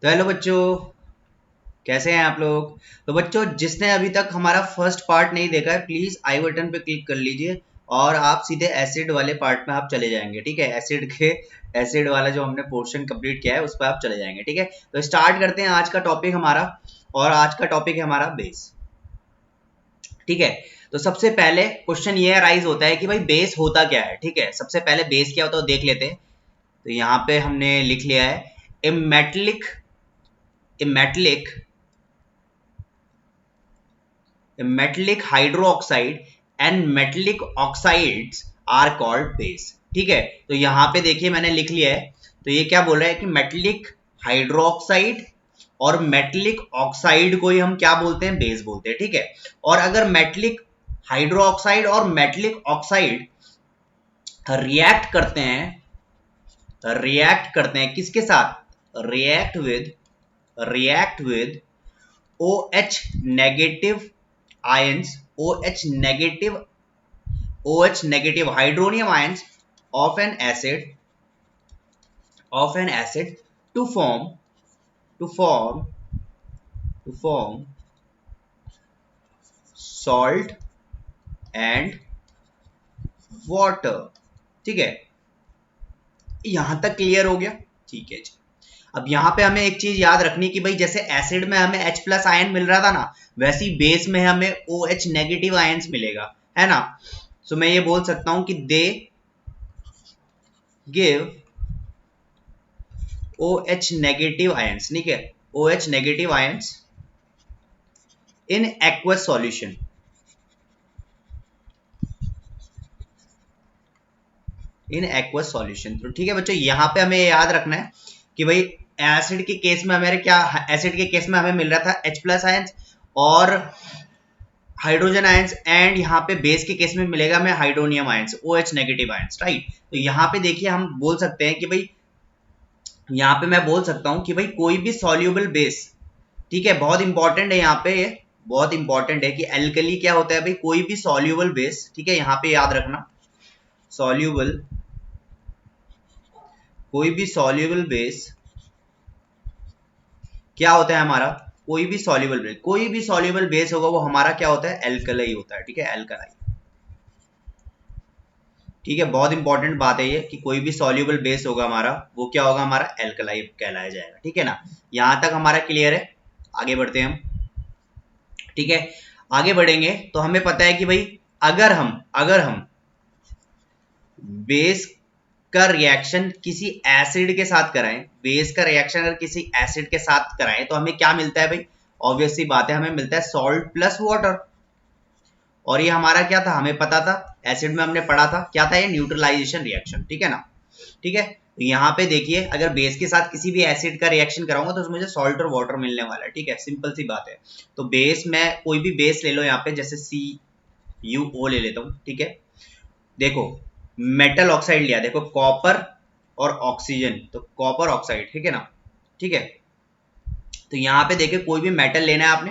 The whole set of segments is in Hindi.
तो हेलो बच्चों, कैसे हैं आप लोग। तो बच्चों, जिसने अभी तक हमारा फर्स्ट पार्ट नहीं देखा है प्लीज आई बटन पे क्लिक कर लीजिए और आप सीधे एसिड वाले पार्ट में आप चले जाएंगे। ठीक है, एसिड वाला जो हमने पोर्शन कंप्लीट किया है उस पर आप चले जाएंगे। ठीक है, तो स्टार्ट करते हैं आज का टॉपिक हमारा। और आज का टॉपिक है हमारा बेस। ठीक है, तो सबसे पहले क्वेश्चन ये अराइज होता है कि भाई बेस होता क्या है। ठीक है, सबसे पहले बेस क्या होता है देख लेते हैं। तो यहाँ पे हमने लिख लिया है a metallic a metallic metallic hydroxide and metallic oxides are called base। ठीक है, तो यहां पे देखिए मैंने लिख लिया है। तो ये क्या बोल रहा है कि मेटलिक हाइड्रोक्साइड और मेटलिक ऑक्साइड को ही हम क्या बोलते हैं, बेस बोलते हैं। ठीक है, और अगर मेटलिक हाइड्रोक्साइड और मेटलिक ऑक्साइड रिएक्ट करते हैं किसके साथ, react with OH negative ions, OH negative hydronium ions of an acid to form salt and water। ठीक है, यहां तक क्लियर हो गया। ठीक है जी, अब यहाँ पे हमें एक चीज याद रखनी कि भाई जैसे एसिड में हमें H प्लस आयन मिल रहा था ना, वैसी बेस में हमें OH नेगेटिव आयन्स मिलेगा, है ना। सो मैं ये बोल सकता हूं कि they give OH negative ions. ठीक है, OH negative ions in aqueous solution. तो ठीक है बच्चों, यहां पे हमें याद रखना है कि भाई एसिड के केस में हमें मिल रहा था H प्लस आयन्स और हाइड्रोजन आयंस, एंड यहाँ पे बेस के केस में मिलेगा हमें hydronium ions, OH negative ions. Right, तो यहाँ पे देखिए हम बोल सकते हैं कि भाई यहाँ पे मैं बोल सकता हूँ कि भाई कोई भी सॉल्यूबल बेस, ठीक है, बहुत इंपॉर्टेंट है यहाँ पे, ये बहुत इंपॉर्टेंट है कि एल्कली क्या होता है भाई, कोई भी सॉल्यूबल बेस। ठीक है, यहाँ पे याद रखना सॉल्यूबल, कोई भी सॉल्यूबल बेस क्या होता है हमारा, कोई भी सॉल्यूबल बेस होगा वो हमारा क्या होता है, एल्कलाई होता है। ठीक है, एल्कलाई। ठीक है, बहुत इंपॉर्टेंट बात है ये कि कोई भी सॉल्यूबल बेस होगा हमारा वो क्या होगा, हमारा एल्कलाई कहलाया जाएगा। ठीक है ना, यहां तक हमारा क्लियर है। आगे बढ़ते हैं हम। ठीक है, आगे बढ़ेंगे तो हमें पता है कि भाई अगर हम बेस का रिएक्शन किसी एसिड के साथ कराएं, बेस का रिएक्शन अगर किसी एसिड के साथ कराएं तो हमें क्या मिलता है भाई, ऑब्वियस सी बात है, हमें मिलता है सॉल्ट प्लस वाटर। और ये हमारा क्या था, हमें पता था, एसिड में हमने पढ़ा था क्या था, ये न्यूट्रलाइजेशन रिएक्शन। ठीक है ना। ठीक है, तो यहाँ पे देखिए अगर बेस के साथ किसी भी एसिड का रिएक्शन कराऊंगा तो उसमें मुझे सॉल्ट और वाटर मिलने वाला है। ठीक है, सिंपल सी बात है। तो बेस में कोई भी बेस ले लो, यहाँ पे जैसे CuO ले लेता हूँ। ठीक है, देखो मेटल ऑक्साइड लिया, देखो कॉपर और ऑक्सीजन, तो कॉपर ऑक्साइड। ठीक है ना। ठीक है, तो यहाँ पे देखिए कोई भी मेटल लेना है आपने,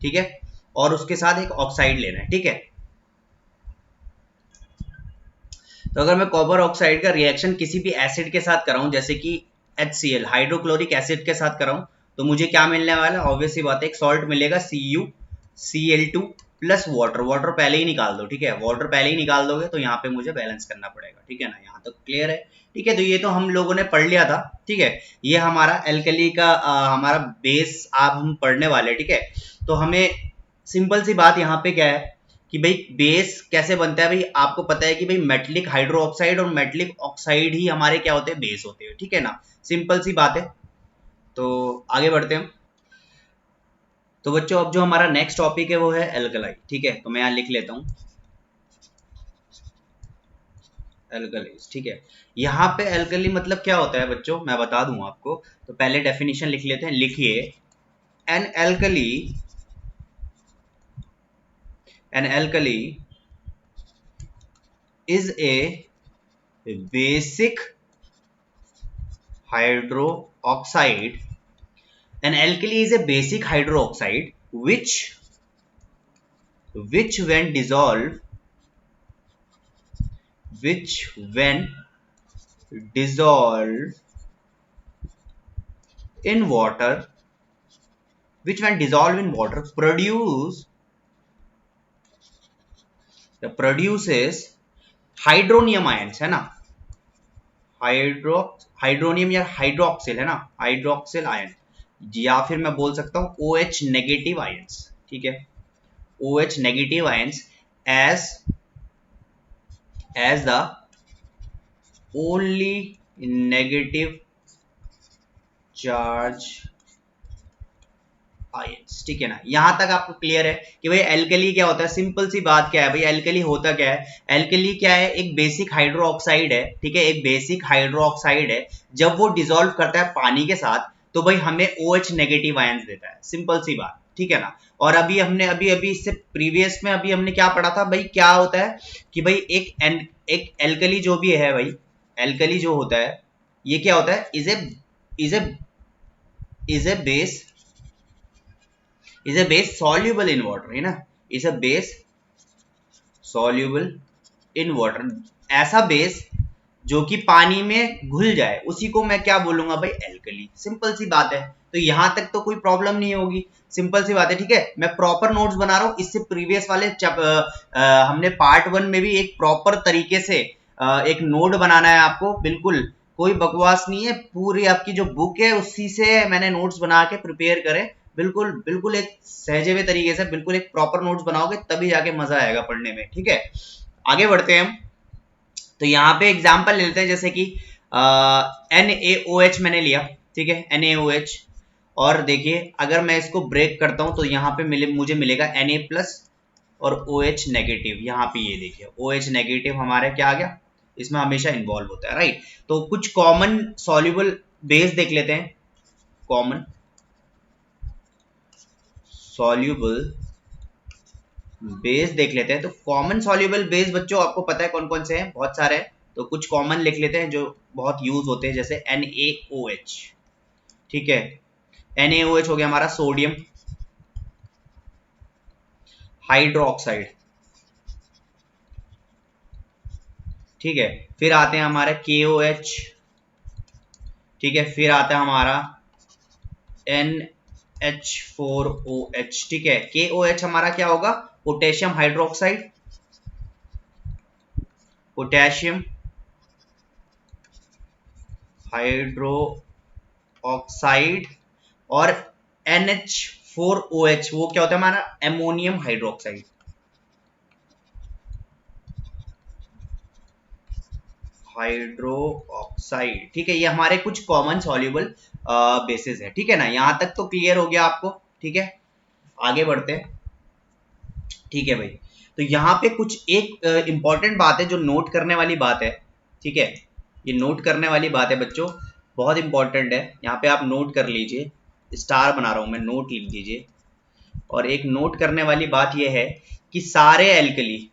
ठीक है, और उसके साथ एक ऑक्साइड लेना है। ठीक है, तो अगर मैं कॉपर ऑक्साइड का रिएक्शन किसी भी एसिड के साथ कराऊं, जैसे कि HCl हाइड्रोक्लोरिक एसिड के साथ कराऊं, तो मुझे क्या मिलने वाला है, ऑब्वियस सी बात है, एक सॉल्ट मिलेगा CuCl2 प्लस वाटर पहले ही निकाल दो। ठीक है, वाटर पहले ही निकाल दोगे तो यहाँ पे मुझे बैलेंस करना पड़ेगा। ठीक है ना, यहाँ तक क्लियर है। ठीक है, तो ये तो हम लोगों ने पढ़ लिया था। ठीक है, ये हमारा एल्कली का हमारा बेस आप हम पढ़ने वाले। ठीक है, तो हमें सिंपल सी बात यहाँ पे क्या है कि भाई बेस कैसे बनता है, भाई आपको पता है कि भाई मेटलिक हाइड्रोक्साइड और मेटलिक ऑक्साइड ही हमारे क्या होते हैं, बेस होते हैं। ठीक है ना, सिंपल सी बात है। तो आगे बढ़ते हैं। तो बच्चों अब जो हमारा नेक्स्ट टॉपिक है वो है एल्कलाई। ठीक है, तो मैं यहाँ लिख लेता हूँ एल्कलीज। ठीक है, यहाँ पे एल्कली मतलब क्या होता है बच्चों, मैं बता दूं आपको। तो पहले डेफिनेशन लिख लेते हैं, लिखिए an alkali is a basic hydroxide. An alkali is a basic hydroxide which when dissolved in water, which when dissolved in water produces hydronium ions, है ना, हाइड्रोनियम या हाइड्रोक्सिल, है ना, हाइड्रोक्सिल आयन, या फिर मैं बोल सकता हूं OH नेगेटिव आयंस, ठीक है, OH negative ions as the only negative charge ions, ठीक है ना। यहां तक आपको क्लियर है कि भाई एल्कली क्या होता है, सिंपल सी बात क्या है भाई, एल्कली होता क्या है, एल्कली क्या है, एक बेसिक हाइड्रो ऑक्साइड है, ठीक है, एक बेसिक हाइड्रो ऑक्साइड है, जब वो डिसॉल्व करता है पानी के साथ तो भाई हमें OH नेगेटिव आयंस देता है, सिंपल सी बात, ठीक है ना। और अभी हमने अभी इससे प्रीवियस में अभी हमने क्या पढ़ा था भाई, क्या होता है कि भाई एक एल्कली जो भी है भाई, एल्कली जो होता है ये क्या होता है, is a base soluble in water, है ना, is a base soluble in water, ऐसा बेस जो कि पानी में घुल जाए, उसी को मैं क्या बोलूंगा भाई, एल्कली, सिंपल सी बात है। तो यहां तक तो कोई प्रॉब्लम नहीं होगी, सिंपल सी बात है, ठीक है। मैं प्रॉपर नोट्स बना रहा हूं, इससे प्रीवियस वाले हमने पार्ट 1 में भी एक प्रॉपर तरीके से एक नोट बनाना है आपको, बिल्कुल कोई बकवास नहीं है, पूरी आपकी जो बुक है उसी से मैंने नोट्स बना के प्रिपेयर करे, बिल्कुल बिल्कुल एक सहजे हुए तरीके से, बिल्कुल एक प्रॉपर नोट्स बनाओगे तभी जाके मजा आएगा पढ़ने में, ठीक है। आगे बढ़ते हैं हम, तो यहाँ पे एग्जांपल ले लेते हैं, जैसे कि NaOH मैंने लिया, ठीक है, NaOH, और देखिए अगर मैं इसको ब्रेक करता हूं तो यहाँ पे मुझे मिलेगा Na प्लस और OH नेगेटिव, यहाँ पे ये देखिए OH नेगेटिव हमारे क्या आ गया, इसमें हमेशा इन्वॉल्व होता है, राइट। तो कुछ कॉमन सॉल्युबल बेस देख लेते हैं, कॉमन सॉल्युबल बेस देख लेते हैं। तो कॉमन सॉल्युबल बेस बच्चों आपको पता है कौन कौन से हैं, बहुत सारे हैं, तो कुछ कॉमन लिख लेते हैं जो बहुत यूज होते हैं, जैसे NaOH, ठीक है, NaOH हो गया हमारा सोडियम हाइड्रोक्साइड, ठीक है। फिर आते हैं हमारे KOH, ठीक है, फिर आता है हमारा NH4OH, ठीक है, KOH हमारा क्या होगा, potassium hydroxide, potassium hydro oxide, और NH4OH वो क्या होता है हमारा, एमोनियम हाइड्रोक्साइड, हाइड्रो ऑक्साइड, ठीक है। ये हमारे कुछ कॉमन सॉल्युबल बेसिस है, ठीक है ना, यहां तक तो क्लियर हो गया आपको, ठीक है। आगे बढ़ते हैं, ठीक है भाई। तो यहाँ पे कुछ एक इंपॉर्टेंट बात है जो नोट करने वाली बात है, ठीक है, ये नोट करने वाली बात है बच्चों, बहुत इंपॉर्टेंट है, यहाँ पे आप नोट कर लीजिए, स्टार बना रहा हूं मैं, नोट लिख दीजिए। और एक नोट करने वाली बात यह है कि सारे एल्कली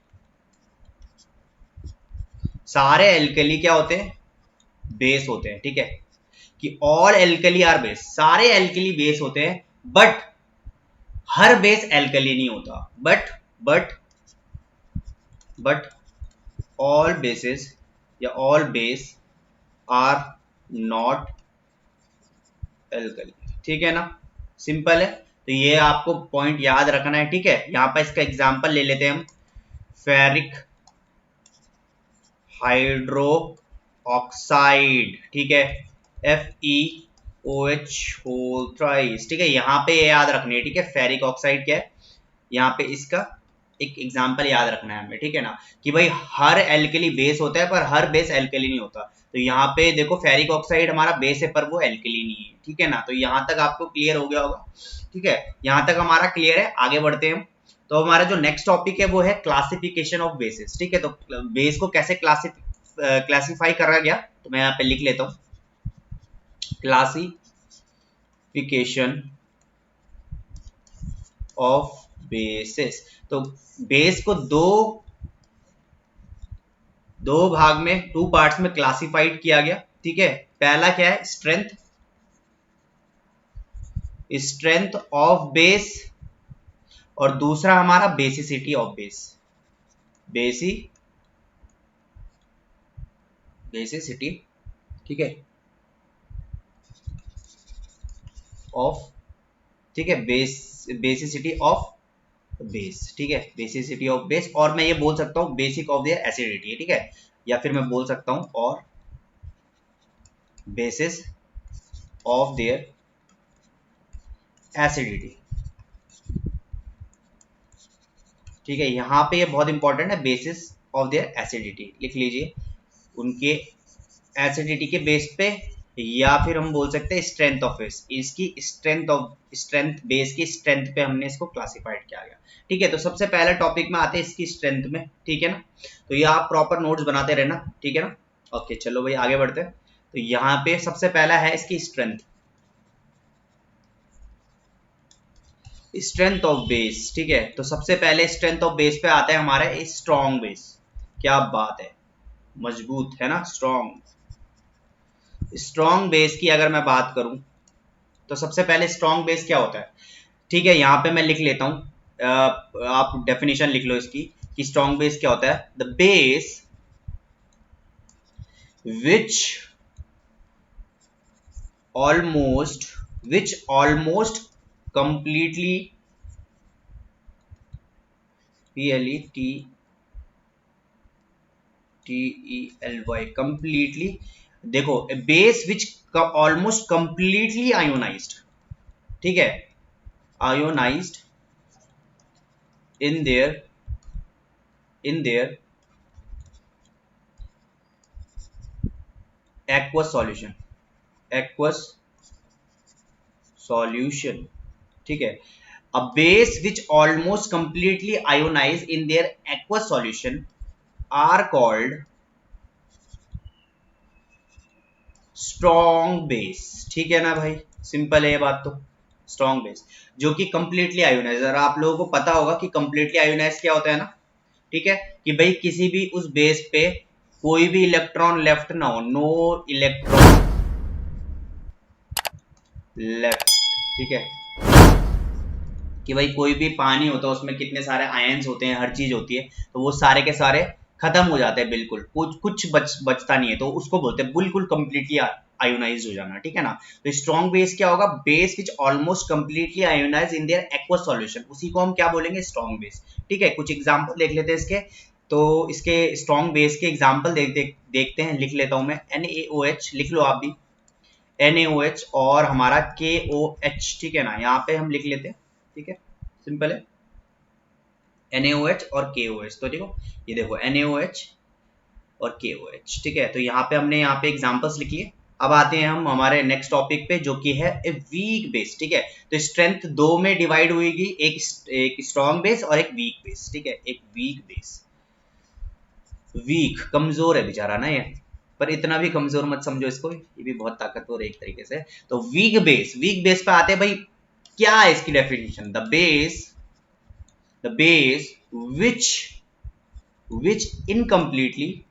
क्या होते हैं, बेस होते हैं, ठीक है, कि ऑल एल्कली आर बेस, सारे एल्कली बेस होते हैं, बट हर बेस एल्कली नहीं होता, बट ऑल बेसिस या all base are not alkali, ठीक है ना, सिंपल है। तो ये आपको पॉइंट याद रखना है, ठीक है। यहां पर इसका एग्जांपल ले लेते हैं हम, फेरिक हाइड्रो ऑक्साइड, ठीक है, FeOH होल थ्राइस, ठीक है, यहाँ पे याद रखनी है, ठीक है, फेरिक ऑक्साइड क्या है, यहाँ पे इसका एक एग्जांपल याद रखना है हमें, ठीक है ना, कि भाई हर एल्कली बेस होता है पर हर बेस एल्कली नहीं होता। तो यहाँ पे देखो फेरिक ऑक्साइड हमारा बेस है पर वो एल्कली नहीं है, ठीक है ना। तो यहाँ तक आपको क्लियर हो गया होगा, ठीक है, यहाँ तक हमारा क्लियर है। आगे बढ़ते हैं हम, तो हमारा जो नेक्स्ट टॉपिक है वो है क्लासिफिकेशन ऑफ बेसिस, ठीक है। तो बेस को कैसे क्लासिफाई करा गया, तो मैं यहाँ पे लिख लेता हूँ, क्लासिफिकेशन ऑफ बेसिस। तो बेस को दो भाग में, 2 पार्ट्स में क्लासिफाइड किया गया, ठीक है। पहला क्या है, स्ट्रेंथ ऑफ बेस, और दूसरा हमारा बेसिसिटी ऑफ बेसिसिटी, ठीक है। ऑफ, ठीक है, बेसिसिटी ऑफ बेस, ठीक है, बेसिसिटी ऑफ बेस, और मैं ये बोल सकता हूँ बेसिक ऑफ देयर एसिडिटी, ठीक है, या फिर मैं बोल सकता हूँ और बेसिस ऑफ देयर एसिडिटी, ठीक है। यहाँ पे ये बहुत इंपॉर्टेंट है, बेसिस ऑफ देयर एसिडिटी लिख लीजिए, उनके एसिडिटी के बेस पे, या फिर हम बोल सकते हैं स्ट्रेंथ ऑफ बेस, इसकी स्ट्रेंथ बेस की स्ट्रेंथ पे हमने इसको क्लासिफाइड किया गया, ठीक है। तो सबसे पहले टॉपिक में आते हैं इसकी स्ट्रेंथ में, ठीक है ना। तो ये आप प्रॉपर नोट्स बनाते रहना, ठीक है ना। ओके चलो भाई आगे बढ़ते हैं। तो यहाँ पे सबसे पहला है इसकी स्ट्रेंथ, स्ट्रेंथ ऑफ बेस, ठीक है। तो सबसे पहले स्ट्रेंथ ऑफ बेस पे आता है हमारा स्ट्रॉन्ग बेस, क्या बात है, मजबूत है ना, स्ट्रॉन्ग बेस की अगर मैं बात करूं तो सबसे पहले स्ट्रॉन्ग बेस क्या होता है, ठीक है। यहां पे मैं लिख लेता हूं, आप डेफिनेशन लिख लो इसकी कि स्ट्रॉन्ग बेस क्या होता है, the base which almost completely, PLETTELY completely, देखो base which almost completely ionised, ठीक है, ionised in their aqueous solution, ठीक है। a base which almost completely ionized in their aqueous solution are called strong base, ठीक है ना भाई, सिंपल है ये बात। तो स्ट्रॉन्ग बेस जो कि कंप्लीटली आयोनाइज, और आप लोगों को पता होगा कि कंप्लीटली आयोनाइज क्या होता है ना, ठीक है, कि भाई किसी भी उस बेस पे कोई भी इलेक्ट्रॉन लेफ्ट ना हो, नो इलेक्ट्रॉन लेफ्ट, ठीक है, कि भाई कोई भी पानी होता है उसमें कितने सारे आयंस होते हैं, हर चीज होती है, तो वो सारे के सारे खत्म हो जाते हैं, बिल्कुल कुछ बचता नहीं है, तो उसको बोलते हैं बिल्कुल कंप्लीटली आयोनाइज हो जाना, ठीक है ना। तो स्ट्रॉन्ग बेस क्या होगा, base which almost completely ionise in their aqueous solution, उसी को हम क्या बोलेंगे, स्ट्रॉन्ग बेस, ठीक है। कुछ एग्जांपल देख लेते हैं इसके, तो इसके स्ट्रॉन्ग बेस के एग्जांपल देखते हैं, लिख लेता हूं मैं, NaOH लिख लो आप भी, NaOH और हमारा KOH, ठीक है ना, यहाँ पे हम लिख लेते हैं, ठीक है, सिंपल है, NaOH और KOH। तो देखो ये देखो NaOH और KOH, ठीक है। तो यहाँ पे हमने यहाँ पे एग्जांपल्स लिख लिए। अब आते हैं हम हमारे नेक्स्ट टॉपिक पे जो कि है ए वीक बेस, ठीक है। तो स्ट्रेंथ दो में डिवाइड हुएगी, एक स्ट्रॉन्ग बेस और एक वीक बेस, ठीक है। एक वीक बेस, वीक कमजोर है बेचारा ना ये, पर इतना भी कमजोर मत समझो इसको, ये भी बहुत ताकतवर है एक तरीके से। तो वीक बेस पे आते हैं भाई, क्या है इसकी definition, the base which incompletely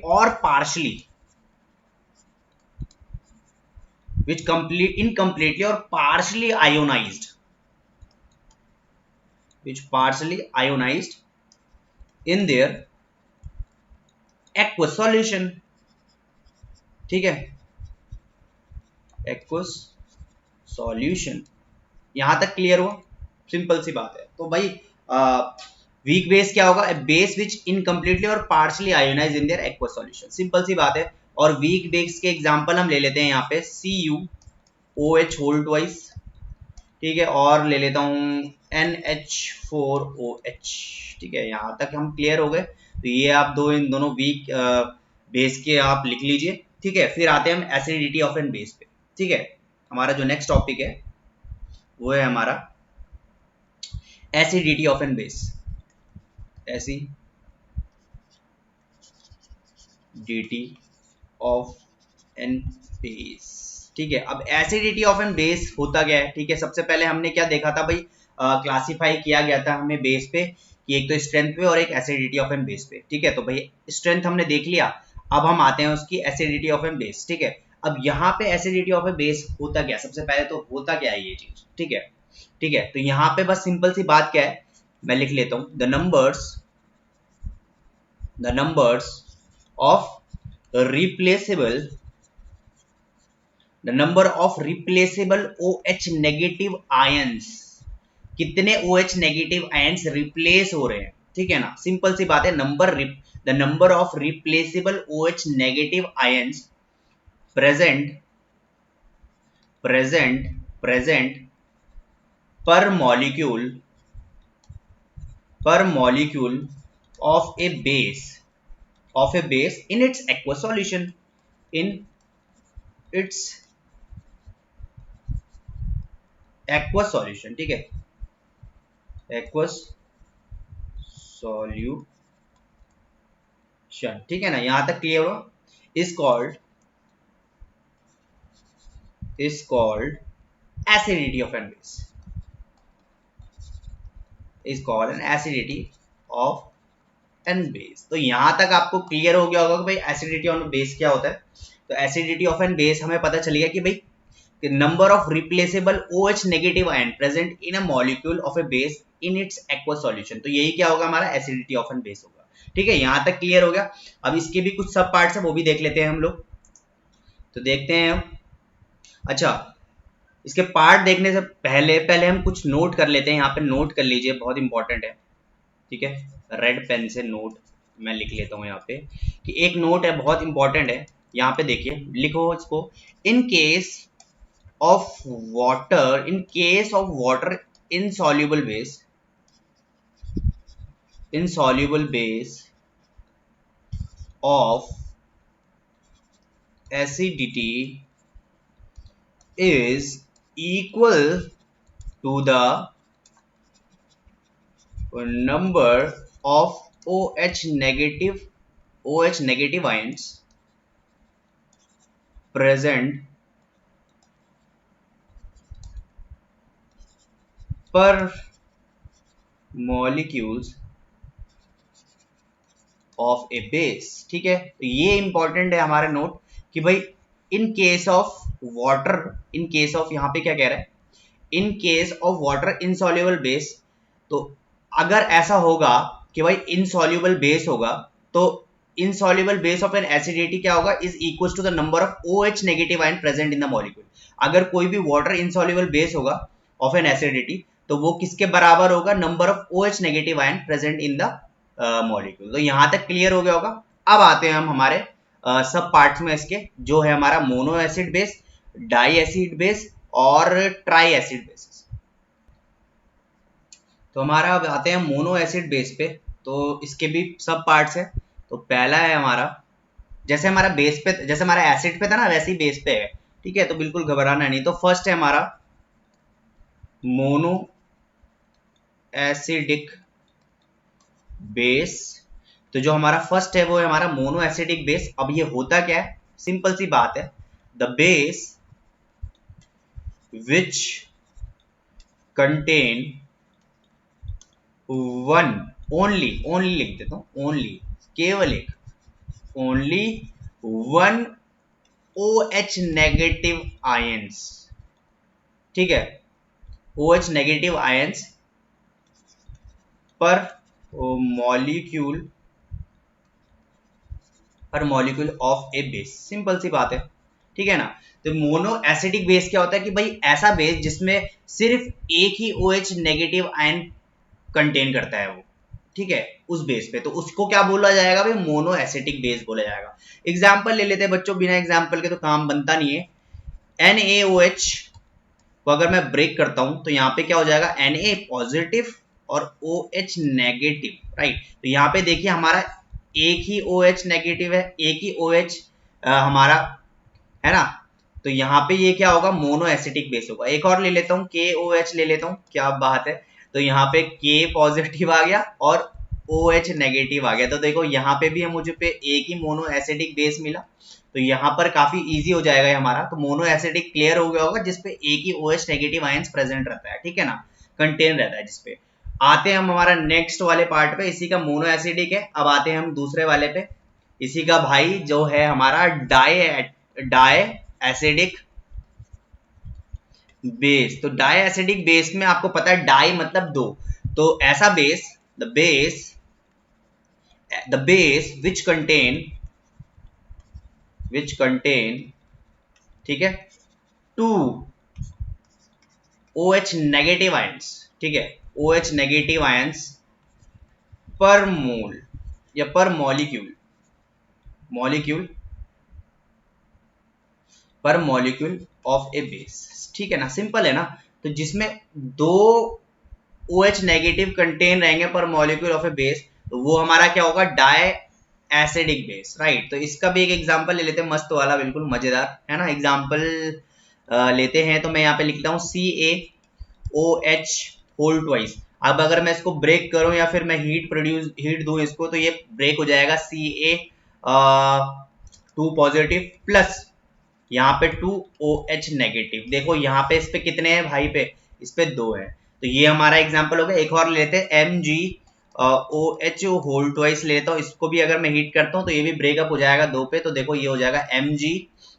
or partially, incompletely or partially ionized, in their aqueous solution, ठीक है, aqueous solution। यहां तक क्लियर हुआ, सिंपल सी बात है। तो भाई वीक बेस क्या होगा, बेस विच इनकम्प्लीटली और partially ionise in their aqueous solution, simple सी बात है। और वीक बेस के एग्जांपल हम ले लेते हैं यहाँ पे CuOH होल ट्वाइस, ठीक है, और ले लेता हूँ NH4OH, ठीक है, यहाँ तक हम क्लियर हो गए। तो ये आप इन दोनों वीक बेस के आप लिख लीजिए, ठीक है। फिर आते हैं हम एसिडिटी ऑफ एन बेस पे, ठीक है। हमारा जो नेक्स्ट टॉपिक है वो है हमारा acidity of an base, acidity of an base, ठीक है। अब एसिडिटी ऑफ एन बेस होता क्या है, ठीक है। सबसे पहले हमने क्या देखा था भाई, क्लासिफाई किया गया था हमें बेस पे कि एक तो स्ट्रेंथ पे और एक एसिडिटी ऑफ एन बेस पे, ठीक है। तो भाई स्ट्रेंथ हमने देख लिया, अब हम आते हैं उसकी एसिडिटी ऑफ एन बेस, ठीक है। अब यहाँ पे एसिडिटी ऑफ ए बेस होता क्या, सबसे पहले तो होता क्या है ये चीज, ठीक है, ठीक है। तो यहाँ पे बस सिंपल सी बात क्या है, मैं लिख लेता हूं, the numbers of replaceable the number of replaceable OH negative ions, कितने OH negative ions रिप्लेस हो रहे हैं, ठीक है ना, सिंपल सी बात है, the number of replaceable OH negative ions present per molecule of a base in its aqueous solution, in its aqueous solution, ठीक है, aqueous solution, ठीक है ना, यहां तक क्लियर हो, is called acidity of an base, is called an acidity of an base। तो यहां तक आपको क्लियर हो गया होगा कि भाई एसिडिटी ऑफ बेस क्या होता है। तो एसिडिटी ऑफ एन बेस हमें पता चल गया कि भाई number of replaceable OH negative ion present in a molecule of a base in its aqueous solution. तो यही क्या होगा, हमारा एसिडिटी ऑफ एन बेस होगा, ठीक है, यहां तक क्लियर हो गया। अब इसके भी कुछ सब पार्ट्स है, वो भी देख लेते हैं हम लोग। तो देखते हैं हम, अच्छा इसके पार्ट देखने से पहले हम कुछ नोट कर लेते हैं, यहाँ पे नोट कर लीजिए, बहुत इंपॉर्टेंट है, ठीक है, रेड पेन से नोट मैं लिख लेता हूं यहाँ पे, कि एक नोट है बहुत इंपॉर्टेंट है, यहाँ पे देखिए, लिखो इसको, in case of water insoluble base of acidity is equal to the number of OH negative ions present per molecules of a base, ठीक है। तो ये इंपॉर्टेंट है हमारा नोट कि भाई इन केस ऑफ वाटर, यहाँ पे क्या कह रहा है, in case of water insoluble base. तो अगर ऐसा होगा कि भाई इनसॉल्युबल बेस होगा, तो insoluble base of an acidity क्या होगा, is equal to the number of OH negative ion present in the molecule. अगर कोई भी वाटर इनसॉल्युबल बेस होगा ऑफ एन एसिडिटी, तो वो किसके बराबर होगा, number of OH negative ion present in the molecule. तो यहां तक क्लियर हो गया होगा। अब आते हैं हम हमारे सब पार्ट्स में इसके, जो है हमारा mono acid base, di acid base और ट्राई एसिड बेसिस। तो हमारा अब आते हैं मोनो एसिड बेस पे। तो इसके भी सब पार्ट्स है। तो पहला है हमारा, जैसे हमारा बेस पे, जैसे हमारा एसिड पे था ना, वैसे ही बेस पे है, ठीक है, तो बिल्कुल घबराना नहीं। तो फर्स्ट है हमारा मोनो एसिडिक बेस। तो जो हमारा फर्स्ट है वो है हमारा मोनो एसिडिक बेस। अब ये होता क्या है, सिंपल सी बात है, the base which contain one only लिख देता हूं, ओनली, केवल एक, only one OH negative ions, ठीक है, OH negative ions per molecule of a base. Simple सी बात है, ठीक है ना। तो मोनो एसिडिक बेस क्या होता है कि भाई ऐसा बेस जिसमें सिर्फ एक ही OH नेगेटिव आयन कंटेन करता है वो, ठीक है, उस बेस पे, तो उसको क्या बोला जाएगा भाई, मोनो एसिडिक बेस बोला जाएगा। एग्जांपल ले लेते हैं बच्चों, बिना एग्जांपल के तो काम बनता नहीं है। NaOH को अगर मैं ब्रेक करता हूं तो यहाँ पे क्या हो जाएगा, Na पॉजिटिव और OH नेगेटिव, राइट। तो यहाँ पे देखिए हमारा एक ही OH नेगेटिव है, एक ही OH हमारा है ना। तो यहाँ पे ये क्या होगा, मोनो एसिडिक बेस होगा। एक और ले लेता हूँ, KOH ले लेता हूँ, क्या बात है। तो यहाँ पे K पॉजिटिव आ गया और OH नेगेटिव आ गया। तो देखो यहाँ पे भी मुझे पे एक ही मोनो एसिडिक बेस मिला। तो यहाँ पर काफी इजी हो जाएगा हमारा। तो मोनो एसिडिक क्लियर हो गया होगा, जिसपे एक ही OH नेगेटिव आयंस प्रेजेंट रहता है, ठीक है ना, कंटेन रहता है जिसपे। आते हैं हम हमारा नेक्स्ट वाले पार्ट पे, इसी का मोनो एसिडिक है। अब आते हैं हम दूसरे वाले पे, इसी का भाई जो है हमारा डाई एसिडिक बेस। तो डाई एसिडिक बेस में आपको पता है डाई मतलब दो, तो ऐसा base, the base which contain which contain, ठीक है, 2 OH नेगेटिव आयंस, ठीक है, OH नेगेटिव आयंस पर मोल या पर मॉलिक्यूल, मॉलिक्यूल पर मॉलिक्यूल ऑफ ए बेस, ठीक है ना, सिंपल है ना। तो जिसमें 2 OH नेगेटिव कंटेन रहेंगे पर मॉलिक्यूल ऑफ ए बेस, तो वो हमारा क्या होगा, डाई एसिडिक बेस, राइट। तो इसका भी एक एग्जांपल ले लेते हैं, मस्त वाला, बिल्कुल मजेदार है ना। एग्जांपल लेते हैं, तो मैं यहाँ पे लिखता हूँ CaOH होल ट्वाइस। अब अगर मैं इसको ब्रेक करूं या फिर मैं हीट दूं इसको, तो ये ब्रेक हो जाएगा Ca2 पॉजिटिव प्लस यहाँ पे 2OH नेगेटिव। देखो यहाँ पे इस पे कितने हैं भाई, पे इस पे 2 है, तो ये हमारा एग्जांपल हो गया। एक और लेते हैं MgOH होल ट्वाइस लेता हूँ, इसको भी अगर मैं हीट करता हूँ तो ये भी ब्रेकअप हो जाएगा 2 पे, तो देखो ये हो जाएगा Mg,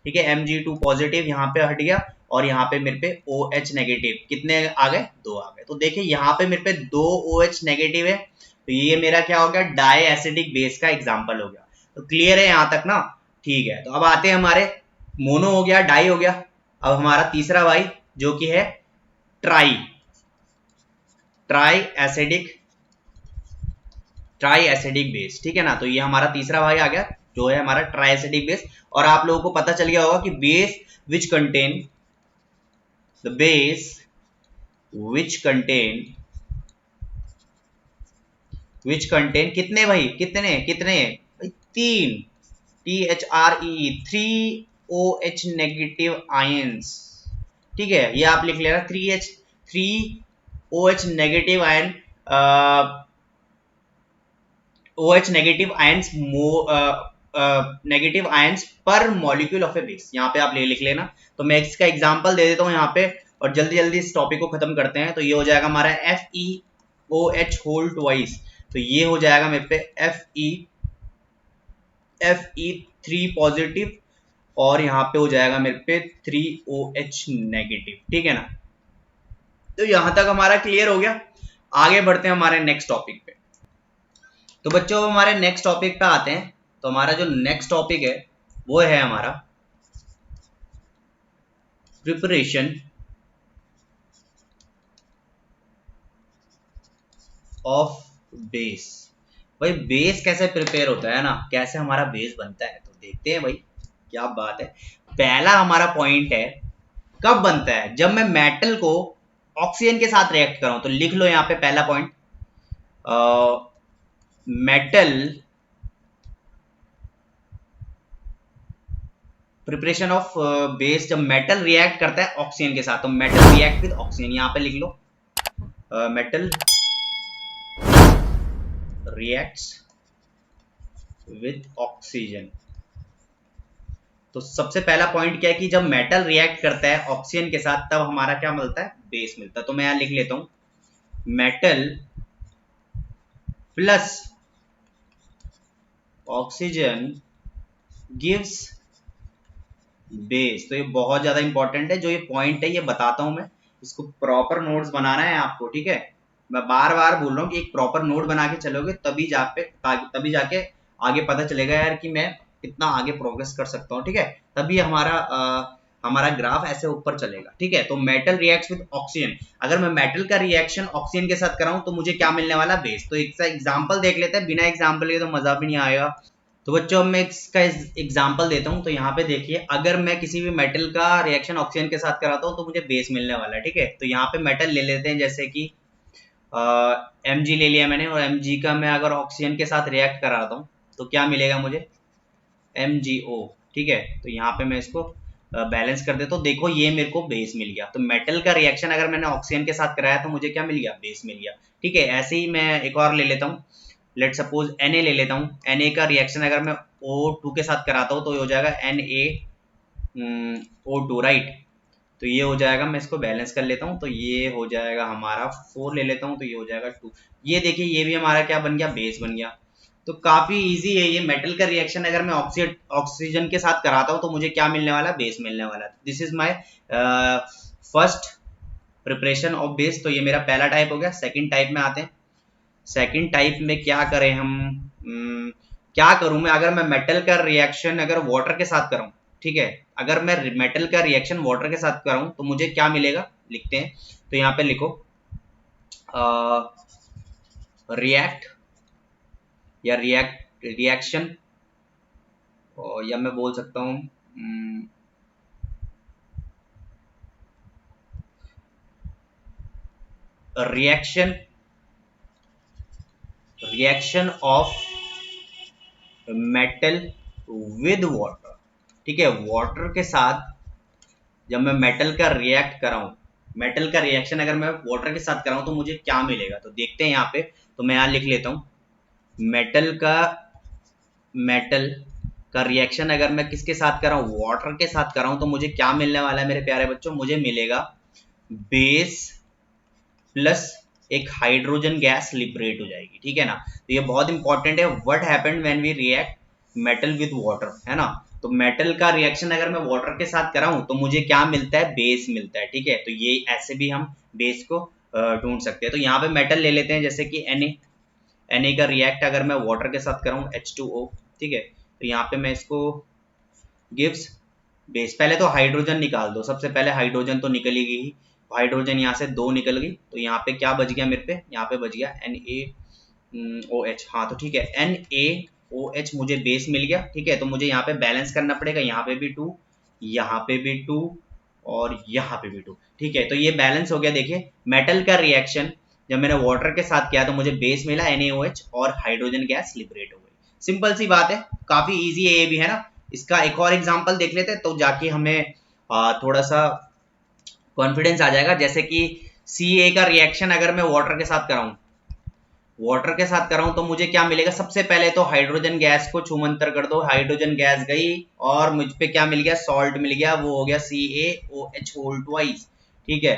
ठीक है, Mg2 पॉजिटिव यहाँ पे हट गया, और यहाँ पे मेरे पे OH नेगेटिव कितने आ गए, 2 आ गए। तो देखिए यहाँ पे मेरे पे 2 OH नेगेटिव है, तो ये मेरा क्या हो गया, डाई एसिडिक बेस का एग्जाम्पल हो गया। तो क्लियर है यहाँ तक ना, ठीक है। तो अब आते हैं हमारे, मोनो हो गया, डाई हो गया, अब हमारा तीसरा भाई जो कि है ट्राई, ट्राई एसिडिक बेस, ठीक है ना। तो ये हमारा तीसरा भाई आ गया, जो है हमारा ट्राई एसिडिक बेस। और आप लोगों को पता चल गया होगा कि base which contain, the base which contain कितने भाई, कितने कितने भाई, 3 THRE 3 OH नेगेटिव आयंस, ठीक है, ये आप लिख लेना 3 OH negative ion, OH negative ions, negative ions per molecule of a base, यहाँ पे आप लिख लेना। तो मैं इसका एग्जांपल दे देता हूँ यहाँ पे, और जल्दी जल्दी इस टॉपिक को खत्म करते हैं। तो ये हो जाएगा हमारा FeOH होल ट्वाइस, तो ये हो जाएगा मेरे पे Fe3 पॉजिटिव, और यहाँ पे हो जाएगा मेरे पे 3OH नेगेटिव, ठीक है ना। तो यहां तक हमारा क्लियर हो गया। आगे बढ़ते हैं हमारे नेक्स्ट टॉपिक पे। तो बच्चों हमारे नेक्स्ट टॉपिक पे आते हैं। तो हमारा जो नेक्स्ट टॉपिक है वो है हमारा प्रिपरेशन ऑफ बेस। भाई बेस कैसे प्रिपेयर होता है ना, कैसे हमारा बेस बनता है, तो देखते हैं भाई, क्या बात है। पहला हमारा पॉइंट है, कब बनता है, जब मैं मेटल को ऑक्सीजन के साथ रिएक्ट कराऊं। तो लिख लो यहाँ पे पहला point, metal preparation of base, जब मेटल रिएक्ट करता है ऑक्सीजन के साथ, तो मेटल रिएक्ट विद ऑक्सीजन, यहाँ पे लिख लो मेटल रिएक्ट्स विद ऑक्सीजन। तो सबसे पहला पॉइंट क्या है कि जब मेटल रिएक्ट करता है ऑक्सीजन के साथ, तब हमारा क्या मिलता है, बेस मिलता है। तो मैं यहां लिख लेता हूं metal plus oxygen gives base. तो ये बहुत ज्यादा इंपॉर्टेंट है, जो ये पॉइंट है ये बताता हूं मैं, इसको प्रॉपर नोट्स बनाना है आपको, ठीक है। मैं बार बार बोल रहा हूँ कि एक प्रॉपर नोट बना के चलोगे, तभी जाके आगे पता चलेगा यार कि मैं कितना आगे प्रोग्रेस कर सकता हूँ, ठीक है। तभी हमारा ग्राफ ऐसे ऊपर चलेगा, ठीक है। तो मेटल रिएक्ट्स विद ऑक्सीजन, अगर मैं मेटल का रिएक्शन ऑक्सीजन के साथ कराऊं तो मुझे क्या मिलने वाला, बेस। तो एक एग्जांपल देख लेते हैं, बिना एग्जांपल के तो मजा भी नहीं आएगा। तो बच्चों मैं इसका एग्जांपल देता हूं। तो यहाँ पे देखिए, अगर मैं किसी भी मेटल का रिएक्शन ऑक्सीजन के साथ कराता हूं तो मुझे बेस मिलने वाला है, ठीक है। तो यहाँ पे मेटल ले लेते हैं, जैसे कि Mg ले लिया मैंने, और Mg का मैं अगर ऑक्सीजन के साथ रिएक्ट कराता हूँ तो क्या मिलेगा मुझे, MgO, ठीक है। तो यहाँ पे मैं इसको बैलेंस कर देता हूँ, देखो ये मेरे को बेस मिल गया। तो मेटल का रिएक्शन अगर मैंने ऑक्सीजन के साथ कराया तो मुझे क्या मिल गया, बेस मिल गया, ठीक है। ऐसे ही मैं एक और ले लेता हूँ, लेट सपोज Na ले लेता हूँ। Na का रिएक्शन अगर मैं O2 के साथ कराता हूँ तो ये हो जाएगा NaO2, राइट। तो ये हो जाएगा, मैं इसको बैलेंस कर लेता हूँ, तो ये हो जाएगा हमारा 4 ले लेता हूँ, तो ये हो जाएगा 2। ये देखिए ये भी हमारा क्या बन गया, बेस बन गया। तो काफी इजी है ये मेटल का रिएक्शन, अगर मैं ऑक्सीजन के साथ कराता हूँ तो मुझे क्या मिलने वाला, बेस मिलने वाला। This is my first preparation of base. तो ये मेरा पहला टाइप हो गया। सेकंड टाइप में आते हैं। सेकंड टाइप में क्या करें हम, क्या करूं मैं, अगर मैं मेटल का रिएक्शन अगर वाटर के साथ करूं, ठीक है, अगर मैं मेटल का रिएक्शन वाटर के साथ करूं तो मुझे क्या मिलेगा, लिखते हैं। तो यहाँ पे लिखो रिएक्ट या रिएक्शन, या मैं बोल सकता हूं reaction of metal with water. ठीक है, वाटर के साथ जब मैं मेटल का रिएक्ट कराऊं, मेटल का रिएक्शन अगर मैं वाटर के साथ कराऊं तो मुझे क्या मिलेगा, तो देखते हैं यहाँ पे। तो मैं यहाँ लिख लेता हूं मेटल का रिएक्शन अगर मैं किसके साथ कराऊं, वाटर के साथ कराऊं, तो मुझे क्या मिलने वाला है मेरे प्यारे बच्चों, मुझे मिलेगा बेस प्लस एक हाइड्रोजन गैस लिबरेट हो जाएगी। ठीक है ना, तो ये बहुत इंपॉर्टेंट है। What happened when we react metal with water, है ना। तो मेटल का रिएक्शन अगर मैं वाटर के साथ कराऊं तो मुझे क्या मिलता है, बेस मिलता है। ठीक है, तो ये ऐसे भी हम बेस को ढूंढ सकते हैं। तो यहाँ पे मेटल ले लेते हैं, जैसे कि Na का रिएक्ट अगर मैं वाटर के साथ कराऊं H2O, ठीक है, तो यहाँ पे मैं इसको गिव्स बेस। पहले तो हाइड्रोजन निकाल दो, सबसे पहले हाइड्रोजन तो निकल ही गई, हाइड्रोजन यहाँ से 2 निकल गई, तो यहाँ पे क्या बच गया मेरे पे, यहाँ पे बच गया NaOH। हाँ तो ठीक है, NaOH मुझे बेस मिल गया। ठीक है, तो मुझे यहाँ पे बैलेंस करना पड़ेगा, यहाँ पे भी 2, यहाँ पे भी 2 और यहाँ पे भी 2। ठीक है, तो ये बैलेंस हो गया। देखिए मेटल का रिएक्शन जब मैंने वाटर के साथ किया तो मुझे बेस मिला NaOH और हाइड्रोजन गैस लिबरेट हो गई। सिंपल सी बात है, काफी इजी है ये भी, है ना। इसका एक और एग्जांपल देख लेते हैं तो जाके हमें थोड़ा सा कॉन्फिडेंस आ जाएगा। जैसे कि Ca का रिएक्शन अगर मैं वाटर के साथ कराऊं तो मुझे क्या मिलेगा, सबसे पहले तो हाइड्रोजन गैस को छूमंतर कर दो, हाइड्रोजन गैस गई और मुझ पे क्या मिल गया, सॉल्ट मिल गया, वो हो गया CaOH होल ट्वाइस। ठीक है,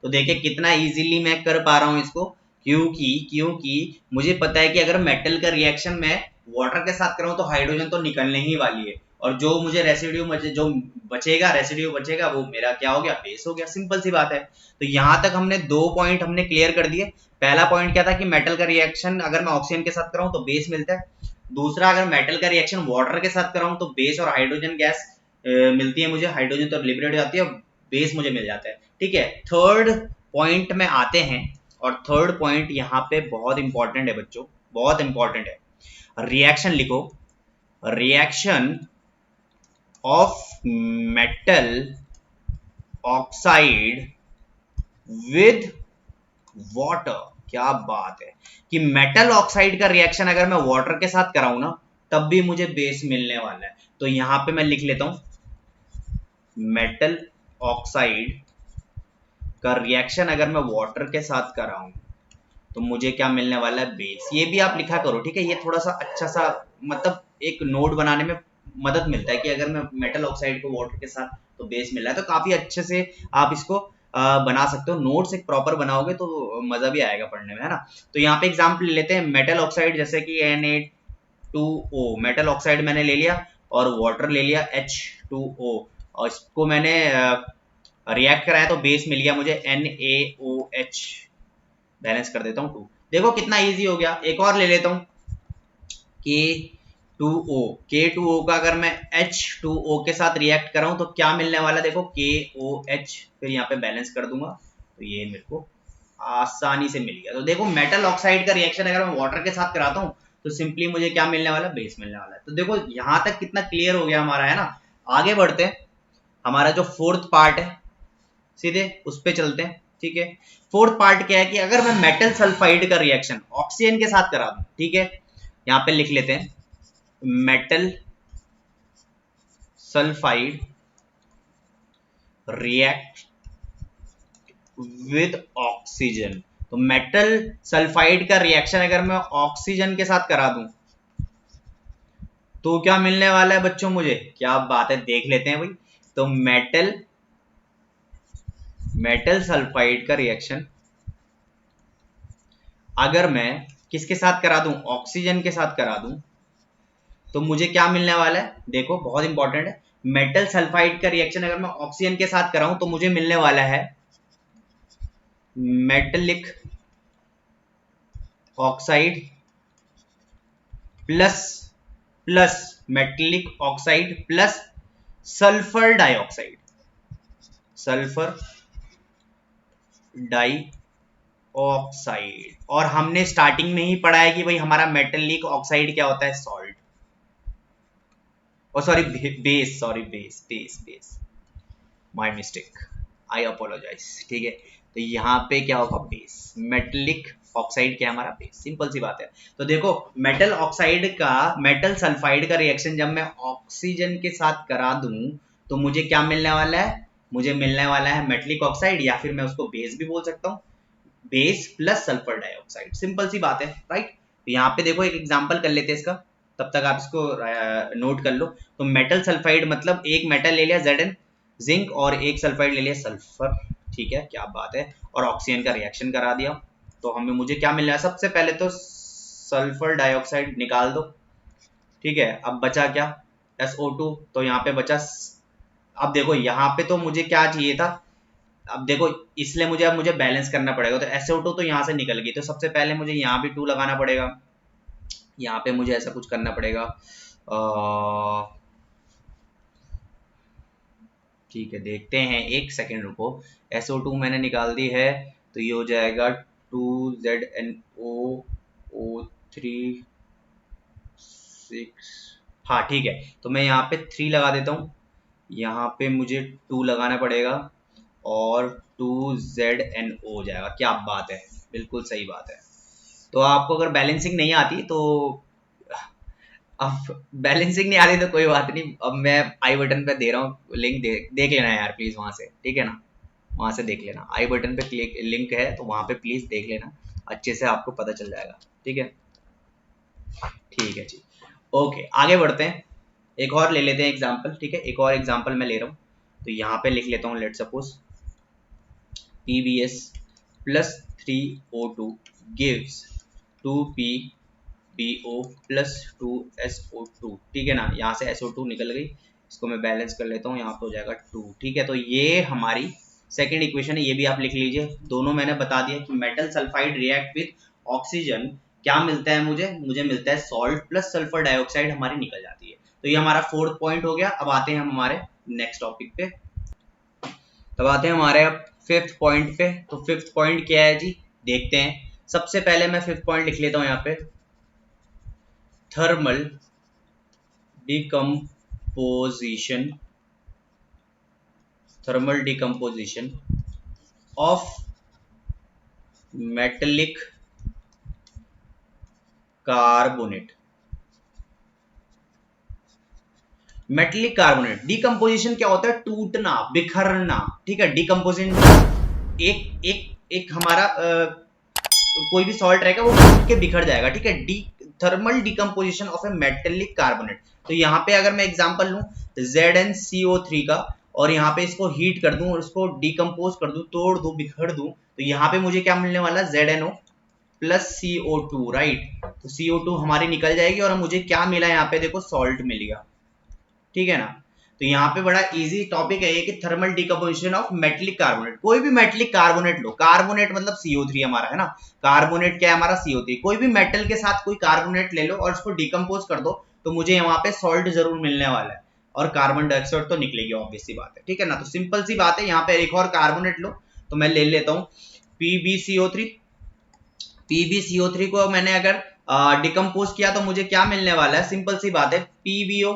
तो देखिए कितना इजीली मैं कर पा रहा हूं इसको, क्योंकि मुझे पता है कि अगर मेटल का रिएक्शन मैं वाटर के साथ कराऊं तो हाइड्रोजन तो निकलने ही वाली है, और जो मुझे रेसिड्यू जो रेसिड्यू बचेगा वो मेरा क्या हो गया, बेस हो गया। सिंपल सी बात है। तो यहां तक हमने 2 पॉइंट हमने क्लियर कर दिए। पहला पॉइंट क्या था कि मेटल का रिएक्शन अगर मैं ऑक्सीजन के साथ कराऊं तो बेस मिलता है। दूसरा, अगर मेटल का रिएक्शन वाटर के साथ कराऊं तो बेस और हाइड्रोजन गैस मिलती है मुझे, हाइड्रोजन तो लिबरेट हो जाती है, बेस मुझे मिल जाता है। ठीक है, थर्ड पॉइंट में आते हैं, और थर्ड पॉइंट यहाँ पे बहुत इंपॉर्टेंट है बच्चों, बहुत इंपॉर्टेंट है। रिएक्शन लिखो, reaction of metal oxide with water. क्या बात है कि मेटल ऑक्साइड का रिएक्शन अगर मैं वाटर के साथ कराऊं ना तब भी मुझे बेस मिलने वाला है। तो यहां पे मैं लिख लेता हूं मेटल ऑक्साइड का रिएक्शन अगर मैं वाटर के साथ कराऊं तो मुझे क्या मिलने वाला है, बेस। ये भी आप लिखा करो, ठीक है, ये थोड़ा सा अच्छा सा मतलब एक नोट बनाने में मदद मिलता है कि अगर मैं मेटल ऑक्साइड को वाटर के साथ तो बेस मिल रहा है, तो काफी अच्छे से आप इसको बना सकते हो। नोट्स एक प्रॉपर बनाओगे तो मजा भी आएगा पढ़ने में, है ना। तो यहाँ पे एग्जाम्पल ले लेते हैं, मेटल ऑक्साइड जैसे कि Na2O, मेटल ऑक्साइड मैंने ले लिया और वाटर ले लिया H2O, और इसको मैंने रिएक्ट कराया तो बेस मिल गया मुझे NaOH। बैलेंस कर देता हूँ 2। देखो कितना इजी हो गया। एक और ले लेता हूँ K2O का अगर मैं H2O के साथ रिएक्ट कराऊं तो क्या मिलने वाला, देखो KOH, फिर यहाँ पे बैलेंस कर दूंगा तो ये मेरे को आसानी से मिल गया। तो देखो मेटल ऑक्साइड का रिएक्शन अगर मैं वाटर के साथ कराता हूँ तो सिंपली मुझे क्या मिलने वाला, बेस मिलने वाला है। तो देखो यहां तक कितना क्लियर हो गया हमारा, है ना। आगे बढ़ते हैं, हमारा जो फोर्थ पार्ट है सीधे उस पे चलते हैं। ठीक है, फोर्थ पार्ट क्या है कि अगर मैं मेटल सल्फाइड का रिएक्शन ऑक्सीजन के साथ करा दूं, ठीक है, यहाँ पे लिख लेते हैं metal sulphide react with oxygen. तो मेटल सल्फाइड का रिएक्शन अगर मैं ऑक्सीजन के साथ करा दूं तो क्या मिलने वाला है बच्चों मुझे, क्या बात है, देख लेते हैं भाई। तो मेटल सल्फाइड का रिएक्शन अगर मैं किसके साथ करा दूं, ऑक्सीजन के साथ करा दूं तो मुझे क्या मिलने वाला है, देखो बहुत इंपॉर्टेंट है। मेटल सल्फाइड का रिएक्शन अगर मैं ऑक्सीजन के साथ कराऊं तो मुझे मिलने वाला है metallic oxide plus plus metallic oxide plus sulphur dioxide, sulphur dioxide. और हमने स्टार्टिंग में ही पढ़ा है कि भाई हमारा मेटेलिक ऑक्साइड क्या होता है, सॉल्ट, और sorry base, sorry base base base, my mistake, I apologise. ठीक है, तो यहाँ पे क्या होगा, बेस, मेटेलिक ऑक्साइड क्या हमारा बेस, सिंपल सी बात है। तो देखो मेटल ऑक्साइड का मेटल सल्फाइड का रिएक्शन जब मैं ऑक्सीजन के साथ करा दूं तो मुझे क्या मिलने वाला है, मुझे मिलने वाला है मेटेलिक ऑक्साइड, या फिर मैं उसको बेस भी बोल सकता हूँ, base plus sulphur dioxide, simple सी बात है, राइट। तो यहाँ पे देखो एक एग्जांपल कर लेते हैं इसका, तब तक आप इसको नोट कर लो। तो मेटल सल्फाइड मतलब एक मेटल ले लिया Zn जिंक और एक सल्फाइड ले लिया सल्फर, ठीक है, क्या बात है, और ऑक्सीजन का रिएक्शन करा दिया। तो हमें मुझे क्या मिल रहा है, सबसे पहले तो सल्फर डाइऑक्साइड निकाल दो, ठीक है। अब बचा क्या, SO2, तो यहाँ पे बचा, अब देखो यहाँ पे तो मुझे क्या चाहिए था, अब देखो इसलिए मुझे अब मुझे बैलेंस करना पड़ेगा। तो SO2 तो यहाँ से निकल गई, तो सबसे पहले मुझे यहाँ भी 2 लगाना पड़ेगा, यहाँ पे मुझे ऐसा कुछ करना पड़ेगा, ठीक है, देखते हैं, एक सेकेंड रुको। SO2 मैंने निकाल दी है, तो ये हो जाएगा 2ZnO, O3 6, हाँ ठीक है। तो मैं यहाँ पे 3 लगा देता हूँ, यहाँ पे मुझे 2 लगाना पड़ेगा और 2ZnO हो जाएगा, क्या बात है, बिल्कुल सही बात है। तो आपको अगर बैलेंसिंग नहीं आती तो, अब बैलेंसिंग नहीं आ रही तो कोई बात नहीं, अब मैं आई बटन पे दे रहा हूँ लिंक, देख लेना यार प्लीज वहां से, ठीक है ना, वहां से देख लेना, आई बटन पे क्लिक लिंक है तो वहां पे प्लीज देख लेना, अच्छे से आपको पता चल जाएगा, ठीक है, ठीक है जी। ओके, आगे बढ़ते हैं, एक और ले लेते हैं एग्जाम्पल, ठीक है, एक और एग्जाम्पल मैं ले रहा हूँ। तो यहाँ पे लिख लेता हूँ, let suppose PbS plus 3O2 gives 2PbO plus 2SO2, ठीक है ना, यहाँ से SO2 निकल गई, इसको मैं बैलेंस कर लेता हूँ, यहाँ पे हो जाएगा 2, ठीक है। तो ये हमारी सेकेंड इक्वेशन है, ये भी आप लिख लीजिए। दोनों मैंने बता दिया कि metal sulphide react with oxygen, क्या मिलता है मुझे मिलता है सॉल्ट प्लस सल्फर डाइऑक्साइड हमारी निकल जाती है। तो ये हमारा 4th पॉइंट हो गया। अब आते हैं हम हमारे नेक्स्ट टॉपिक पे, तब आते हैं हमारे अब 5th पॉइंट पे। तो 5th पॉइंट क्या है जी, देखते हैं। सबसे पहले मैं 5th पॉइंट लिख लेता हूं यहाँ पे, thermal decomposition, thermal decomposition of metallic carbonate, metallic carbonate. Decomposition क्या होता है, टूटना, बिखरना, ठीक है। डिकम्पोजिशन एक एक एक हमारा कोई भी सॉल्ट रहेगा वो टूट के बिखर जाएगा, ठीक है। Thermal decomposition of A metallic carbonate. तो यहाँ पे अगर मैं एग्जांपल लूं ZnCO3 का, और यहाँ पे इसको हीट कर दूं और इसको डिकम्पोज कर दूं, तोड़ दूं, बिखर दूं, तो यहाँ पे मुझे क्या मिलने वाला, ZnO प्लस CO2, राइट। तो CO2 हमारी निकल जाएगी और मुझे क्या मिला यहाँ पे, देखो सॉल्ट मिल गया, ठीक है ना। तो यहाँ पे बड़ा इजी टॉपिक है ये कि thermal decomposition of metallic carbonate. कोई भी मेटेलिक कार्बोनेट लो, कार्बोनेट मतलब CO3 हमारा है ना, कार्बोनेट क्या है हमारा, CO3। कोई भी मेटल के साथ कोई कार्बोनेट ले लो और उसको डिकम्पोज कर दो, तो मुझे यहाँ पे सॉल्ट जरूर मिलने वाला है, और कार्बन डाइऑक्साइड तो निकलेगी, ऑब्वियस सी बात है, ठीक है ना। तो सिंपल सी बात है, यहाँ पे एक और कार्बोनेट लो, तो मैं ले लेता हूँ PbCO3। PbCO3 को मैंने अगर डिकम्पोज किया तो मुझे क्या मिलने वाला है, सिंपल सी बात है, PbO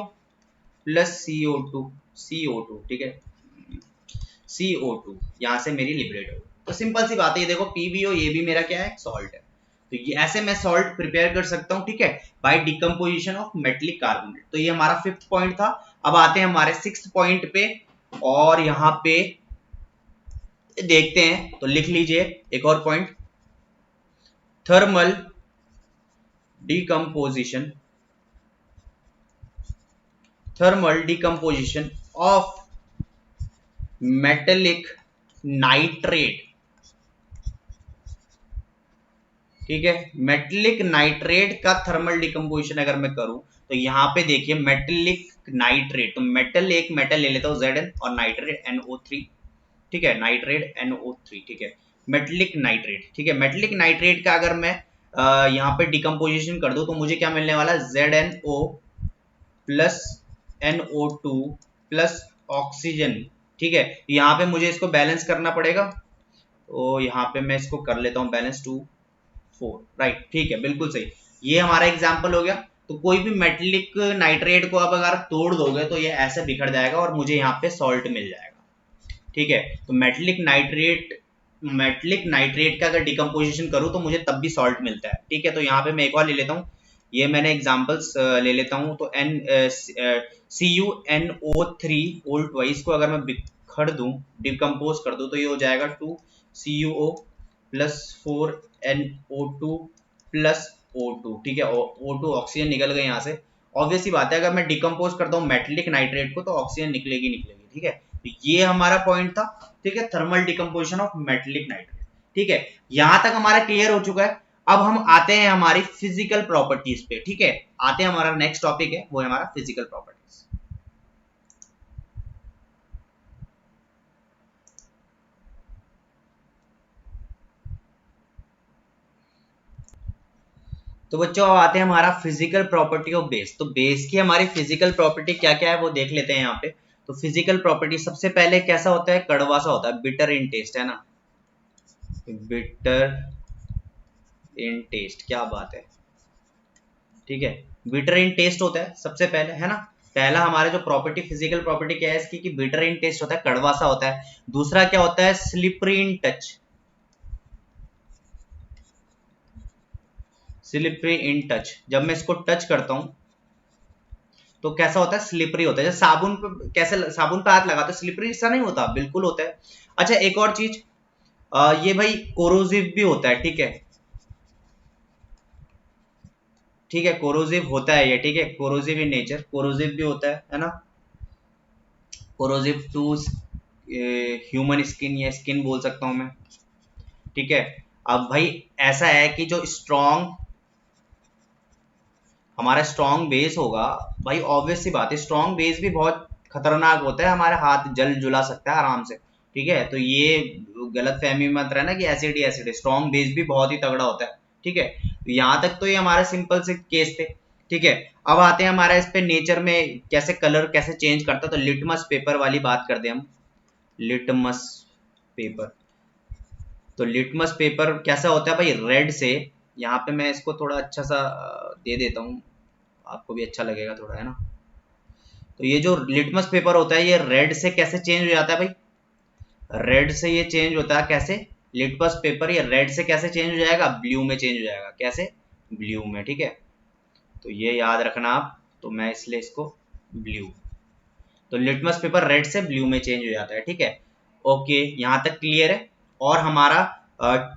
प्लस CO2, ठीक है, CO2 यहां से मेरी लिबरेट हो। तो सिंपल सी बात है, ये देखो PbO, ये भी मेरा क्या है, सॉल्ट है। तो ये ऐसे मैं सॉल्ट प्रिपेयर कर सकता हूं, ठीक है, by decomposition of metallic carbonate. तो ये हमारा 5th पॉइंट था। अब आते हैं हमारे 6th पॉइंट पे, और यहाँ पे देखते हैं, तो लिख लीजिए एक और point, thermal decomposition, thermal decomposition of metallic nitrate, ठीक है। मेटेलिक नाइट्रेट का थर्मल डिकम्पोजिशन अगर मैं करूं, तो यहाँ पे देखिए मेटेलिक नाइट्रेट, तो मेटल एक मेटल ले लेता हूं Zn, और नाइट्रेट NO3, ठीक है, नाइट्रेट NO3, ठीक है, मेटेलिक नाइट्रेट, ठीक है। मेटेलिक नाइट्रेट का अगर मैं यहाँ पे डिकम्पोजिशन कर दूं तो मुझे क्या मिलने वाला, ZnO plus NO2 plus oxygen. ठीक है, यहाँ पे मुझे इसको बैलेंस करना पड़ेगा, तो यहाँ पे मैं इसको कर लेता हूँ बैलेंस 2 4, राइट, ठीक है, बिल्कुल सही। ये हमारा एग्जाम्पल हो गया। तो कोई भी मेटलिक नाइट्रेट को आप अगर तोड़ दोगे तो ये ऐसे बिखर जाएगा और मुझे यहाँ पे सॉल्ट मिल जाएगा। ठीक है, तो मेटलिक नाइट्रेट का अगर डिकम्पोजिशन करूँ तो मुझे तब भी सॉल्ट मिलता है। ठीक है, तो यहाँ पे मैं एक और ले लेता हूँ, ये मैंने एग्जाम्पल्स ले लेता हूँ। तो CuNO3 ओल ट्वाइस को अगर मैं बिखर दूं, डिकम्पोज कर दूं, तो ये हो जाएगा 2CuO plus 4NO2 plus O2। ठीक है, O2 ऑक्सीजन निकल गए यहाँ से। ऑब्वियस ही बात है, अगर मैं डिकम्पोज करता हूँ मेटलिक नाइट्रेट को तो ऑक्सीजन निकलेगी। ठीक है, तो ये हमारा पॉइंट था। ठीक है, thermal decomposition of metallic nitrate. ठीक है, यहां तक हमारा क्लियर हो चुका है। अब हम आते हैं हमारी फिजिकल प्रॉपर्टीज पे। ठीक है, आते हैं, हमारा नेक्स्ट टॉपिक है वो है हमारा फिजिकल प्रॉपर्टीज। तो बच्चों अब आते हैं हमारा फिजिकल प्रॉपर्टी ऑफ बेस। तो बेस की हमारी फिजिकल प्रॉपर्टी क्या क्या है वो देख लेते हैं यहाँ पे। तो फिजिकल प्रॉपर्टी सबसे पहले कैसा होता है, कड़वा सा होता है, बिटर इन टेस्ट, है ना, बिटर इन टेस्ट, क्या बात है। ठीक है, बिटर इन टेस्ट होता है सबसे पहले, है ना। पहला हमारे जो प्रॉपर्टी, फिजिकल प्रॉपर्टी क्या है इसकी, कि बिटर इन टेस्ट होता है, कड़वा सा होता है। दूसरा क्या होता है, slippery in touch, slippery in touch. जब मैं इसको टच करता हूं तो कैसा होता है, स्लिपरी होता है। जैसे साबुन पे, कैसे साबुन पे हाथ लगाते, स्लिपरी सा नहीं होता, बिल्कुल होता है। अच्छा, एक और चीज, ये भाई कोरोसिव भी होता है। ठीक है, ठीक है, कोरोसिव होता है ये। ठीक है, कोरोसिव इन नेचर, कोरोसिव भी होता है ना, कोरोसिव टू ह्यूमन स्किन, या स्किन बोल सकता हूं मैं। ठीक है, अब भाई ऐसा है कि जो स्ट्रॉन्ग, हमारा स्ट्रॉन्ग बेस होगा, भाई ऑब्वियस सी बात है, स्ट्रॉन्ग बेस भी बहुत खतरनाक होता है, हमारे हाथ जल जुला सकता है आराम से। ठीक है, तो ये गलत फहमी मत रहना कि एसिड ही एसिड है, स्ट्रॉन्ग बेस भी बहुत ही तगड़ा होता है। ठीक है, तो यहाँ तक तो ये हमारे सिंपल से केस थे। ठीक है, अब आते हैं हमारा इस पे नेचर में कैसे कलर कैसे चेंज करता है। तो लिटमस पेपर वाली बात करते हैं हम, लिटमस पेपर। तो लिटमस पेपर कैसा होता है भाई, रेड से, यहाँ पे मैं इसको थोड़ा अच्छा सा दे देता हूँ, आपको भी अच्छा लगेगा थोड़ा, है ना। तो ये जो लिटमस पेपर होता है ये रेड से कैसे चेंज हो जाता है भाई, रेड से ये चेंज होता है कैसे, लिटमस पेपर ये रेड से कैसे चेंज हो जाएगा, ब्लू में चेंज हो जाएगा। कैसे, ब्लू में। ठीक है, तो ये याद रखना आप, तो मैं इसलिए इसको ब्लू, तो लिटमस पेपर रेड से ब्लू में चेंज हो जाता है। ठीक है, ओके, यहां तक क्लियर है। और हमारा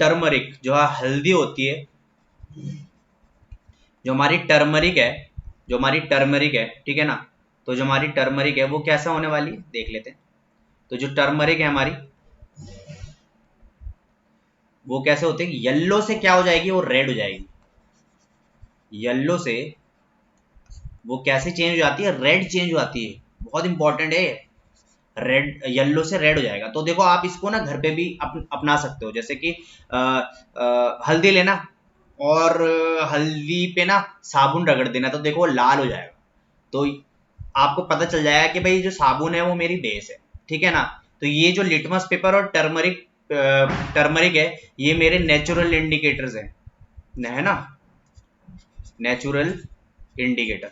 टर्मरिक, जो हल्दी होती है, जो हमारी टर्मरिक है, जो हमारी टर्मरिक है, ठीक है ना, तो जो हमारी टर्मरिक है वो कैसा होने वाली है देख लेते हैं। तो जो टर्मरिक है हमारी, वो कैसे होते हैं, येलो से क्या हो जाएगी, वो रेड हो जाएगी। येलो से वो कैसे चेंज हो जाती है, रेड चेंज हो जाती है, बहुत इंपॉर्टेंट है। रेड, येलो से रेड हो जाएगा। तो देखो आप इसको ना घर पे भी अपना सकते हो, जैसे कि हल्दी लेना और हल्दी पे ना साबुन रगड़ देना, तो देखो वो लाल हो जाएगा। तो आपको पता चल जाएगा कि भाई जो साबुन है वो मेरी बेस है। ठीक है ना, तो ये जो लिटमस पेपर और टर्मरिक है, ये मेरे नेचुरल इंडिकेटर्स है ना, नेचुरल इंडिकेटर।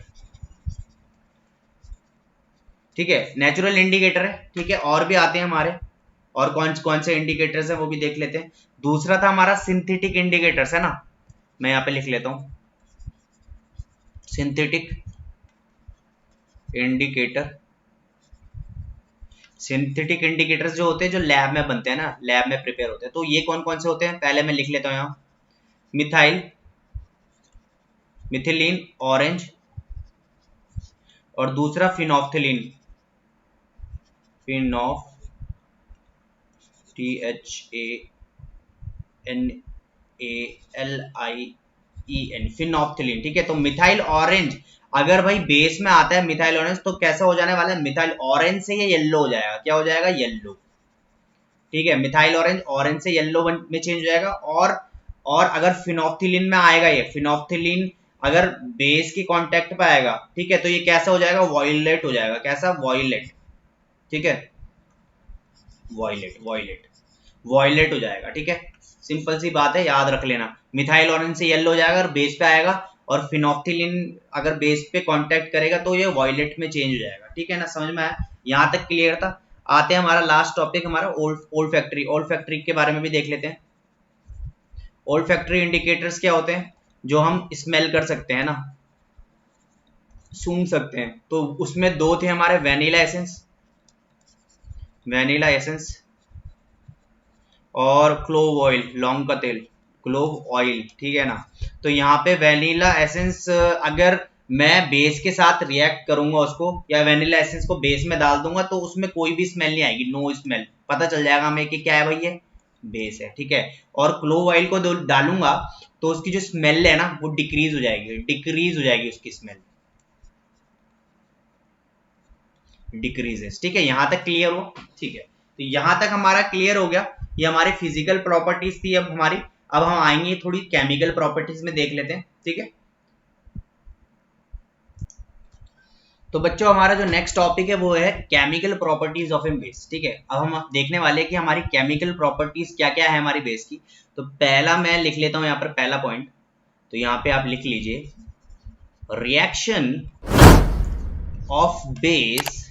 ठीक है, नेचुरल इंडिकेटर है। ठीक है, और भी आते हैं हमारे, और कौन कौन से इंडिकेटर्स हैं वो भी देख लेते हैं। दूसरा था हमारा सिंथेटिक इंडिकेटर्स, है ना, मैं यहाँ पे लिख लेता हूं, सिंथेटिक इंडिकेटर। सिंथेटिक इंडिकेटर्स जो होते हैं, जो लैब में बनते हैं ना, लैब में प्रिपेयर होते हैं, तो ये कौन कौन से होते हैं, पहले मैं लिख लेता हूं यहाँ, मिथाइल, मिथिलीन ऑरेंज, और दूसरा फिनोफ्थिलीन, फिनोफ, THANALIEN, फिनोफ्थिलीन। ठीक है, तो मिथाइल ऑरेंज अगर भाई बेस में आता है मिथाइल ऑरेंज, तो कैसा हो जाने वाला है, मिथाइल ऑरेंज से ये येलो हो जाएगा। क्या हो जाएगा, येलो। ठीक है, मिथाइल ऑरेंज, ऑरेंज से येलो में चेंज हो जाएगा। और अगर फिनोफ्थिलीन में आएगा, ये फिनोफ्थिलीन अगर बेस की कांटेक्ट पे आएगा, ठीक है, तो ये कैसा हो जाएगा, वॉयलेट हो जाएगा। कैसा, वॉयलेट, ठीक है, वॉयलेट वॉयलेट वॉयलेट हो जाएगा, ठीक है। सिंपल सी बात है, याद रख लेना। मिथाइल ऑरेंज से येलो हो जाएगा अगर बेस पे आएगा, और फिनोक्थिलिन अगर बेस पे कांटेक्ट करेगा तो ये वॉयलेट में चेंज हो जाएगा, ठीक है ना। समझ में आया, यहाँ तक क्लियर था। आते हैं हमारा लास्ट टॉपिक, हमारा ओल्ड फैक्ट्री। ओल्ड फैक्ट्री के बारे में भी देख लेते हैं। ओल्ड फैक्ट्री इंडिकेटर्स क्या होते हैं, जो हम स्मेल कर सकते हैं ना, सूंघ सकते हैं। तो उसमें दो थे हमारे, वैनिला एसेंस और क्लोव ऑयल, लौंग का तेल, क्लोव ऑयल, ठीक है ना। तो यहाँ पे वैनिला एसेंस अगर मैं बेस के साथ रिएक्ट करूंगा उसको, या वैनिला एसेंस को बेस में डाल दूंगा, तो उसमें कोई भी स्मेल नहीं आएगी, नो स्मेल, पता चल जाएगा हमें कि क्या है भाई, ये बेस है, ठीक है। और क्लोव ऑयल को डालूंगा तो उसकी जो स्मेल है ना वो डिक्रीज हो जाएगी उसकी स्मेल, डिक्रीजेस, ठीक है। यहां तक क्लियर हो, ठीक है। तो यहां तक हमारा क्लियर हो गया, ये हमारी फिजिकल प्रॉपर्टीज थी। अब हमारी, अब हम आएंगे थोड़ी केमिकल प्रॉपर्टीज में देख लेते हैं, ठीक है। तो बच्चों हमारा जो नेक्स्ट टॉपिक है वो है chemical properties of a base, ठीक है। अब हम देखने वाले हैं कि हमारी केमिकल प्रॉपर्टीज क्या क्या है हमारी बेस की। तो पहला मैं लिख लेता हूं यहाँ पर पहला पॉइंट, तो यहाँ पे आप लिख लीजिए, रिएक्शन ऑफ बेस,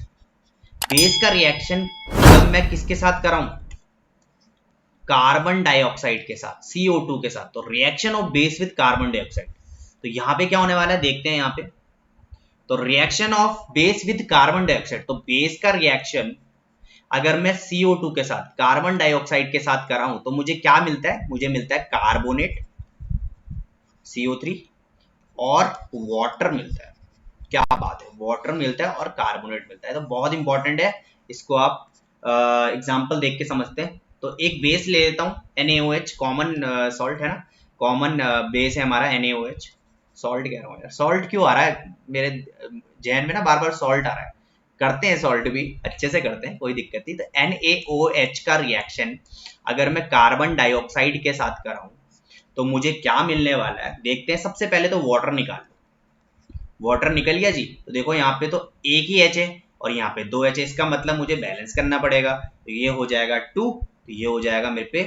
बेस का रिएक्शन जब मैं किसके साथ कराऊं, कार्बन डाइऑक्साइड के साथ, CO2 के साथ। तो reaction of base with carbon dioxide, तो यहां पे क्या होने वाला है देखते हैं यहाँ पे। तो reaction of base with carbon dioxide, तो बेस का रिएक्शन अगर मैं CO2 के साथ, कार्बन डाइऑक्साइड के साथ कराऊं, तो मुझे क्या मिलता है, मुझे मिलता है कार्बोनेट CO3 और वाटर मिलता है। क्या बात है, वाटर मिलता है और कार्बोनेट मिलता है। तो बहुत इंपॉर्टेंट है, इसको आप एग्जांपल देख के समझते हैं। तो एक बेस ले लेता हूं, NaOH, कॉमन सॉल्ट है ना, कॉमन बेस है हमारा NaOH। सॉल्ट कह रहा हूँ यार, सॉल्ट क्यों आ रहा है मेरे जहन में ना, बार बार सॉल्ट आ रहा है। करते हैं सॉल्ट भी अच्छे से करते हैं, कोई दिक्कत नहीं। तो NaOH का रिएक्शन अगर मैं कार्बन डाइऑक्साइड के साथ कराऊं तो मुझे क्या मिलने वाला है, देखते हैं। सबसे पहले तो वाटर निकाल लो, वाटर निकल गया जी। तो देखो यहाँ पे तो एक ही H है और यहाँ पे 2 H है, इसका मतलब मुझे बैलेंस करना पड़ेगा। तो ये हो जाएगा 2, तो ये हो जाएगा मेरे पे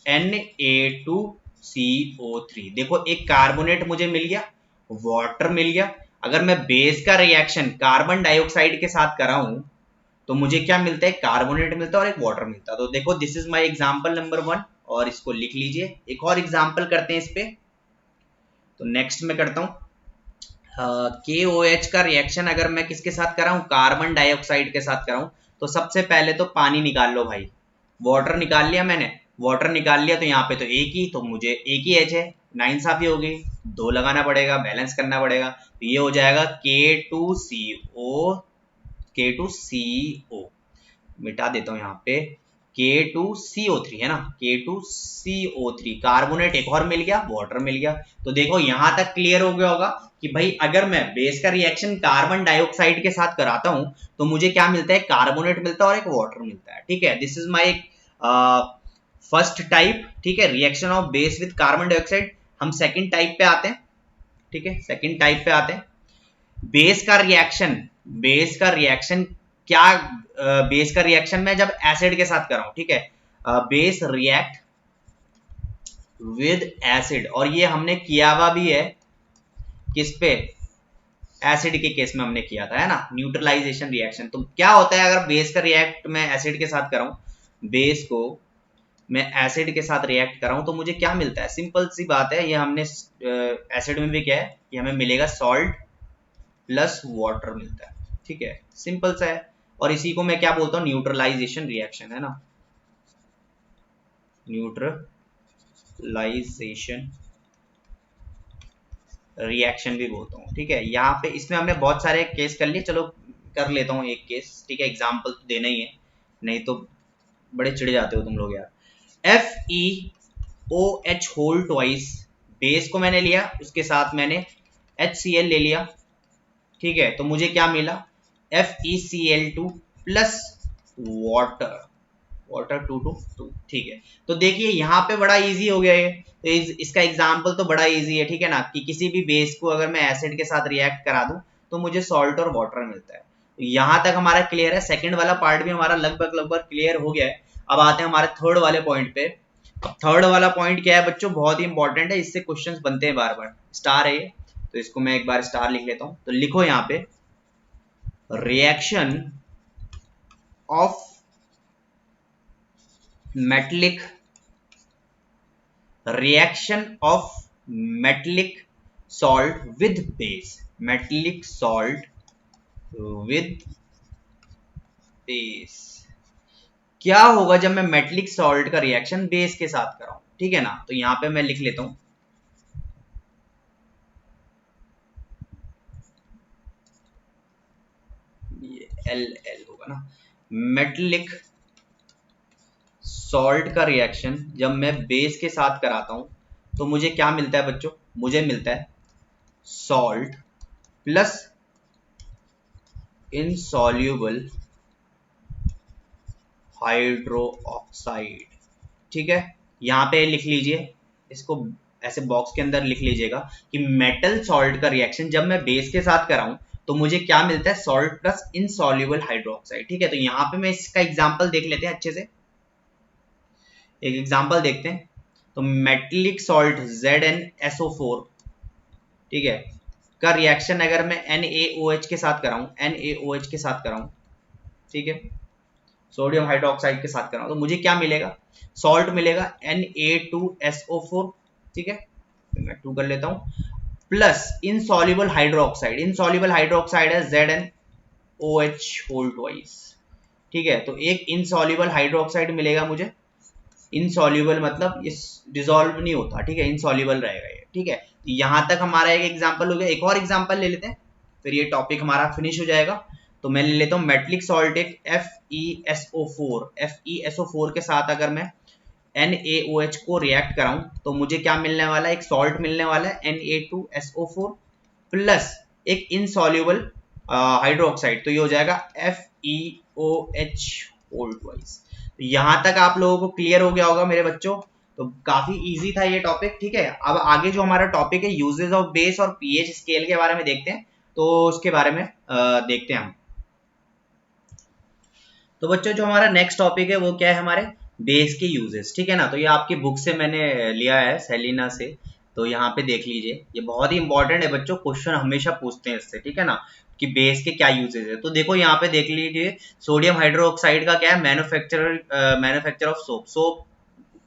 Na2CO3। देखो एक कार्बोनेट मुझे मिल गया, वाटर मिल गया। अगर मैं बेस का रिएक्शन कार्बन डाइऑक्साइड के साथ कराऊं तो मुझे क्या मिलता है, कार्बोनेट मिलता है और एक वाटर मिलता है। तो देखो this is my example number 1, और इसको लिख लीजिए। एक और एग्जांपल करते हैं इस पे। तो नेक्स्ट में करता हूं, KOH का रिएक्शन अगर मैं किसके साथ कराऊं, कार्बन डाइऑक्साइड के साथ कराऊं, तो सबसे पहले तो पानी निकाल लो भाई। वाटर निकाल लिया मैंने, वाटर निकाल लिया, तो यहाँ पे तो एक ही, तो मुझे एक ही H है, नाइंसाफी हो गई, 2 लगाना पड़ेगा, बैलेंस करना पड़ेगा। तो ये हो जाएगा K2CO, मिटा देता हूं यहाँ पे, K2CO3 है ना, K2CO3, कार्बोनेट एक और मिल गया, वाटर मिल गया। तो देखो यहां तक क्लियर हो गया होगा कि भाई अगर मैं बेस का रिएक्शन कार्बन डाइऑक्साइड के साथ कराता हूं तो मुझे क्या मिलता है, कार्बोनेट मिलता है और एक वाटर मिलता है, ठीक है। This is my first type, ठीक है, reaction of base with carbon dioxide. हम सेकंड टाइप पे आते हैं, ठीक है, सेकंड टाइप पे आते हैं। बेस का रिएक्शन क्या, बेस का रिएक्शन में जब एसिड के साथ कराऊं, ठीक है, बेस रिएक्ट विद एसिड, और ये हमने किया हुआ भी है किस पे, एसिड के केस में हमने किया था, है ना, न्यूट्रलाइजेशन रिएक्शन। तो क्या होता है अगर बेस का रिएक्ट मैं एसिड के साथ कराऊं, बेस को मैं एसिड के साथ रिएक्ट कराऊं तो मुझे क्या मिलता है, सिंपल सी बात है, ये हमने एसिड में भी क्या है, ये हमें मिलेगा सॉल्ट प्लस वाटर मिलता है, ठीक है, सिंपल सा है। और इसी को मैं क्या बोलता हूँ, न्यूट्रलाइजेशन रिएक्शन, है ना, न्यूट्रलाइजेशन रिएक्शन भी बोलता हूँ, ठीक है। यहाँ पे इसमें हमने बहुत सारे केस कर लिए, चलो कर लेता हूँ एक केस, ठीक है, एग्जाम्पल तो देना ही है, नहीं तो बड़े चिढ़ जाते हो तुम लोग यार। FeOH होल ट्वाइस, बेस को मैंने लिया, उसके साथ मैंने HCl ले लिया, ठीक है। तो मुझे क्या मिला, FeCl2 plus water, water 2 to 2, ठीक है। तो देखिए यहाँ पे बड़ा इजी हो गया ये, तो इसका एग्जाम्पल तो बड़ा इजी है, ठीक है ना, कि किसी भी बेस को अगर मैं एसिड के साथ रिएक्ट करा दूं तो मुझे सॉल्ट और वाटर मिलता है। तो यहाँ तक हमारा क्लियर है, सेकंड वाला पार्ट भी हमारा लगभग क्लियर हो गया है। अब आते हैं हमारे थर्ड वाले पॉइंट पे। अब थर्ड वाला पॉइंट क्या है बच्चों, बहुत ही इंपॉर्टेंट है, इससे क्वेश्चंस बनते हैं बार बार। स्टार है ये, तो इसको मैं एक बार स्टार लिख लेता हूँ। तो लिखो यहाँ पे reaction of metallic reaction of metallic salt with base, metallic salt with base। क्या होगा जब मैं मेटलिक सॉल्ट का रिएक्शन बेस के साथ कराऊं, ठीक है ना। तो यहां पे मैं लिख लेता हूं ये एल होगा ना, मेटलिक सॉल्ट का रिएक्शन जब मैं बेस के साथ कराता हूं तो मुझे क्या मिलता है बच्चों, मुझे मिलता है salt plus insoluble hydro oxide, ठीक है। यहां पे लिख लीजिए, इसको ऐसे बॉक्स के अंदर लिख लीजिएगा कि मेटल सॉल्ट का रिएक्शन जब मैं बेस के साथ कराऊं तो मुझे क्या मिलता है, सॉल्ट प्लस इनसॉल्यूबल हाइड्रोक्साइड, ठीक है। तो यहां पे मैं इसका एग्जांपल देख लेते हैं अच्छे से, एक एग्जांपल देखते हैं। तो मेटलिक सॉल्ट ZnSO4, ठीक है, का रिएक्शन अगर मैं NaOH के साथ कराऊं, NaOH के साथ कराऊं, ठीक है, सोडियम हाइड्रोक्साइड के साथ कराऊं, तो मुझे क्या मिलेगा, सॉल्ट मिलेगा Na2SO4, ठीक है, मैं 2 कर लेता हूं, plus insoluble hydroxide, insoluble hydroxide है ZnOH होल ट्वाइस, ठीक है। तो एक इनसॉल्युबल हाइड्रोक्साइड मिलेगा मुझे, इनसॉल्युबल मतलब इस डिसॉल्व नहीं होता, ठीक है, इनसॉल्युबल रहेगा ये, ठीक है। यहां तक हमारा एक एग्जांपल हो गया। एक और एग्जांपल ले लेते हैं, फिर ये टॉपिक हमारा फिनिश हो जाएगा। तो मैं ले लेता हूं मेटलिक सॉल्ट एक FeSO4, FeSO4 के साथ अगर मैं NaOH को रिएक्ट कराऊं तो मुझे क्या मिलने वाला है, एक सॉल्ट मिलने वाला है Na2SO4 प्लस एक इनसॉल्युबल हाइड्रोक्साइड, तो ये हो जाएगा FeOH होल ट्वाइस। तो यहां तक आप लोगों को क्लियर हो गया होगा मेरे बच्चों। तो काफी इजी था ये टॉपिक, ठीक है। अब आगे जो हमारा टॉपिक है यूजेस ऑफ बेस और पीएच स्केल के बारे में देखते हैं, तो उसके बारे में देखते हैं हम। तो बच्चों जो हमारा नेक्स्ट टॉपिक है वो क्या है, हमारे बेस के यूजेस, ठीक है ना। तो ये आपकी बुक से मैंने लिया है, सेलिना से, तो यहाँ पे देख लीजिए, ये बहुत ही इंपॉर्टेंट है बच्चों, क्वेश्चन हमेशा पूछते हैं इससे, ठीक है ना, कि बेस के क्या यूजेस है। तो देखो यहाँ पे देख लीजिए, सोडियम हाइड्रोक्साइड का क्या है, मैन्युफैक्चर ऑफ सोप, सोप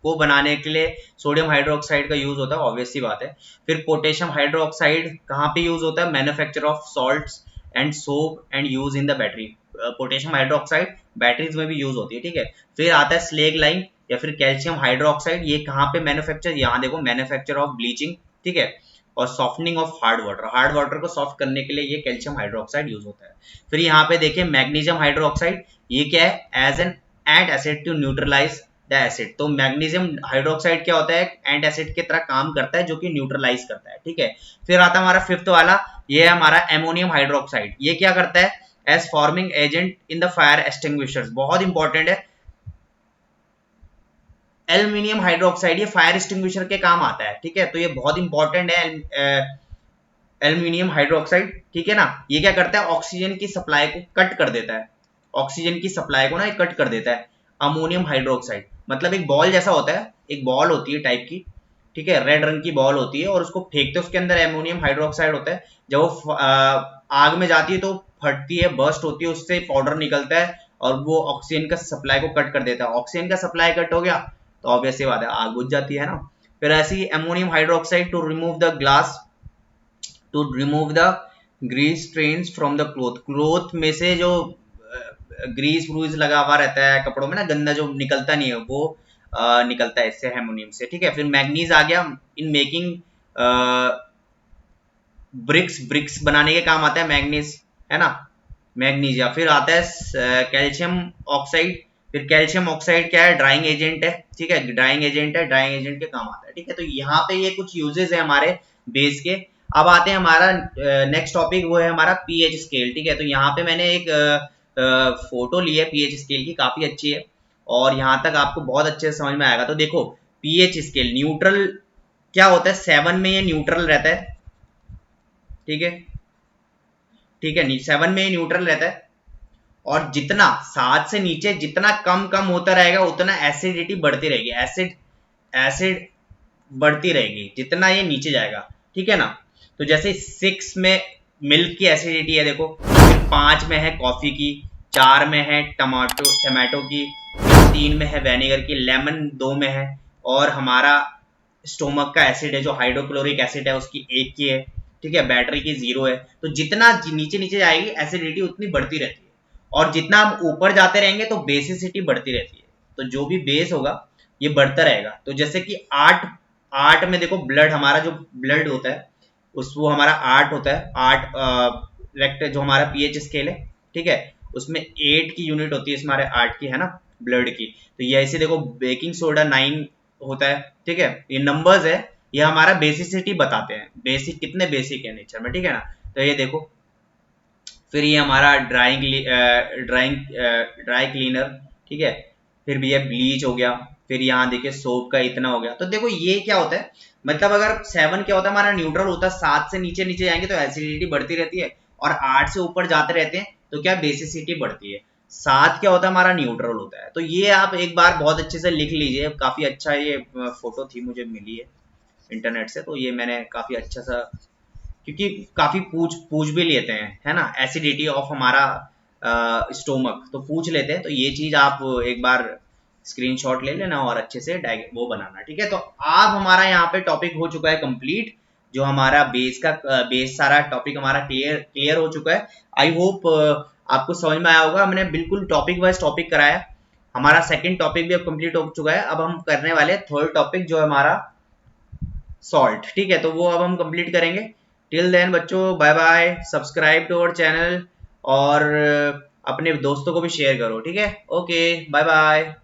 को बनाने के लिए सोडियम हाइड्रोक्साइड का यूज होता है, ऑब्वियस सी बात है। फिर पोटेशियम हाइड्रोक्साइड कहाँ पे यूज होता है, manufacture of salts and soap and use in the battery, potassium hydroxide batteries में भी यूज होती है, ठीक है। फिर आता है स्लेग लाइम या फिर कैल्शियम हाइड्रोक्साइड, ये कहाँ पे मैन्युफैक्चर, यहाँ देखो मैन्युफैक्चर ऑफ ब्लीचिंग, ठीक है, और softening of hard water, hard water को सॉफ्ट करने के लिए ये कैल्शियम हाइड्रोक्साइड यूज होता है। फिर यहाँ पे देखिए मैग्नीशियम हाइड्रोक्साइड, ये क्या है, as an antacid to neutralise the acid. तो मैग्नीशियम हाइड्रोक्साइड क्या होता है, एंट एसिड की तरह काम करता है, जो कि न्यूट्रलाइज करता है, ठीक है। फिर आता है हमारा फिफ्थ वाला, ये है हमारा एमोनियम हाइड्रोक्साइड, ये क्या करता है, as foaming agent in the fire extinguishers, बहुत इंपॉर्टेंट है। एल्यूमिनियम हाइड्रोक्साइड ये फायर एक्सटिंग्विशर के काम आता है, ठीक है, तो ये बहुत इंपॉर्टेंट है एल्यूमिनियम हाइड्रोक्साइड, ठीक है ना। ये क्या करता है, ऑक्सीजन की सप्लाई को कट कर देता है, ऑक्सीजन की सप्लाई को ना ये कट कर देता है। अमोनियम हाइड्रोक्साइड मतलब एक बॉल जैसा होता है, एक बॉल होती है टाइप की, ठीक है, रेड रंग की बॉल होती है, और उसको फेंकते हैं, उसके अंदर एमोनियम हाइड्रोक्साइड होता है। जब वो आग में जाती है तो फटती है, बर्स्ट होती है, उससे पाउडर निकलता है और वो ऑक्सीजन का सप्लाई को कट कर देता है। ऑक्सीजन का सप्लाई कट हो गया तो ऑब्वियसली बात है आग बुझ जाती है ना। फिर ऐसी ammonium hydroxide to remove the glass, to remove the grease stains from the cloth, cloth में से जो ग्रीस व्रूज लगा हुआ रहता है कपड़ों में ना, गंदा जो निकलता नहीं है, वो निकलता है इससे, एमोनियम से, ठीक है। फिर मैग्नीज आ गया, इन मेकिंग ब्रिक्स, ब्रिक्स बनाने के काम आता है मैग्नीज, है ना, मैग्नीशिया। फिर आता है कैल्शियम ऑक्साइड, फिर कैल्शियम ऑक्साइड क्या है, ड्राइंग एजेंट है, ठीक है, ड्राइंग एजेंट है, ड्राइंग एजेंट के काम आता है, ठीक है। तो यहाँ पे ये कुछ यूजेस है हमारे बेस के। अब आते हैं हमारा नेक्स्ट टॉपिक, वो है हमारा पीएच स्केल, ठीक है। तो यहाँ पे मैंने एक फोटो ली है पीएच स्केल की, काफी अच्छी है, और यहाँ तक आपको बहुत अच्छे से समझ में आएगा। तो देखो पीएच स्केल न्यूट्रल क्या होता है, 7 में ये न्यूट्रल रहता है, ठीक है, ठीक है, 7 में ये न्यूट्रल रहता है, और जितना 7 से नीचे जितना कम कम होता रहेगा उतना एसिडिटी बढ़ती रहेगी, एसिड बढ़ती रहेगी जितना ये नीचे जाएगा, ठीक है ना। तो जैसे 6 में मिल्क की एसिडिटी है देखो, फिर 5 में है कॉफी की, 4 में है टमाटो की, 3 में है वेनेगर की, लेमन 2 में है, और हमारा स्टोमक का एसिड है जो हाइड्रोक्लोरिक एसिड है उसकी 1 की है, ठीक है, बैटरी की 0 है। तो जितना नीचे नीचे जाएगी एसिडिटी उतनी बढ़ती रहती है, और जितना हम ऊपर जाते रहेंगे तो बेसिसिटी बढ़ती रहती है। तो जो भी बेस होगा ये बढ़ता रहेगा। तो जैसे कि 8 में देखो ब्लड, हमारा जो ब्लड होता है उस वो हमारा 8 होता है, 8 रेक्ट जो हमारा पीएच स्केल है, ठीक है, उसमें 8 की यूनिट होती है, हमारे 8 की है ना ब्लड की। तो ये ऐसे देखो बेकिंग सोडा 9 होता है, ठीक है, ये नंबर्स है, ये हमारा बेसिसिटी बताते हैं, बेसिक कितने बेसिक है नेचर में, ठीक है ना। तो ये देखो फिर ये हमारा ड्राई क्लीनर, ठीक है, फिर भी ये ब्लीच हो गया, फिर यहाँ देखिए सोप का इतना हो गया। तो देखो ये क्या होता है, मतलब अगर 7 क्या होता है हमारा न्यूट्रल होता है, 7 से नीचे नीचे जाएंगे तो एसिडिटी बढ़ती रहती है, और 8 से ऊपर जाते रहते हैं तो क्या बेसिसिटी बढ़ती है। 7 क्या होता है हमारा न्यूट्रल होता है। तो ये आप एक बार बहुत अच्छे से लिख लीजिए, काफी अच्छा ये फोटो थी मुझे मिली है इंटरनेट से, तो ये मैंने काफी अच्छा सा, क्योंकि काफी पूछ पूछ भी लेते हैं है ना, एसिडिटी ऑफ हमारा स्टोमक तो पूछ लेते हैं। तो ये चीज आप एक बार स्क्रीनशॉट ले लेना और अच्छे से वो बनाना, ठीक है। तो आप हमारा यहाँ पे टॉपिक हो चुका है कंप्लीट, जो हमारा बेस सारा टॉपिक हमारा क्लियर हो चुका है। आई होप आपको समझ में आया होगा, हमने बिल्कुल टॉपिक वाइज टॉपिक कराया। हमारा सेकंड टॉपिक भी अब कंप्लीट हो चुका है, अब हम करने वाले थर्ड टॉपिक जो है हमारा सॉल्ट, ठीक है, तो वो अब हम कंप्लीट करेंगे। टिल देन बच्चों bye bye, subscribe to our channel, और अपने दोस्तों को भी शेयर करो, ठीक है, ओके बाय बाय।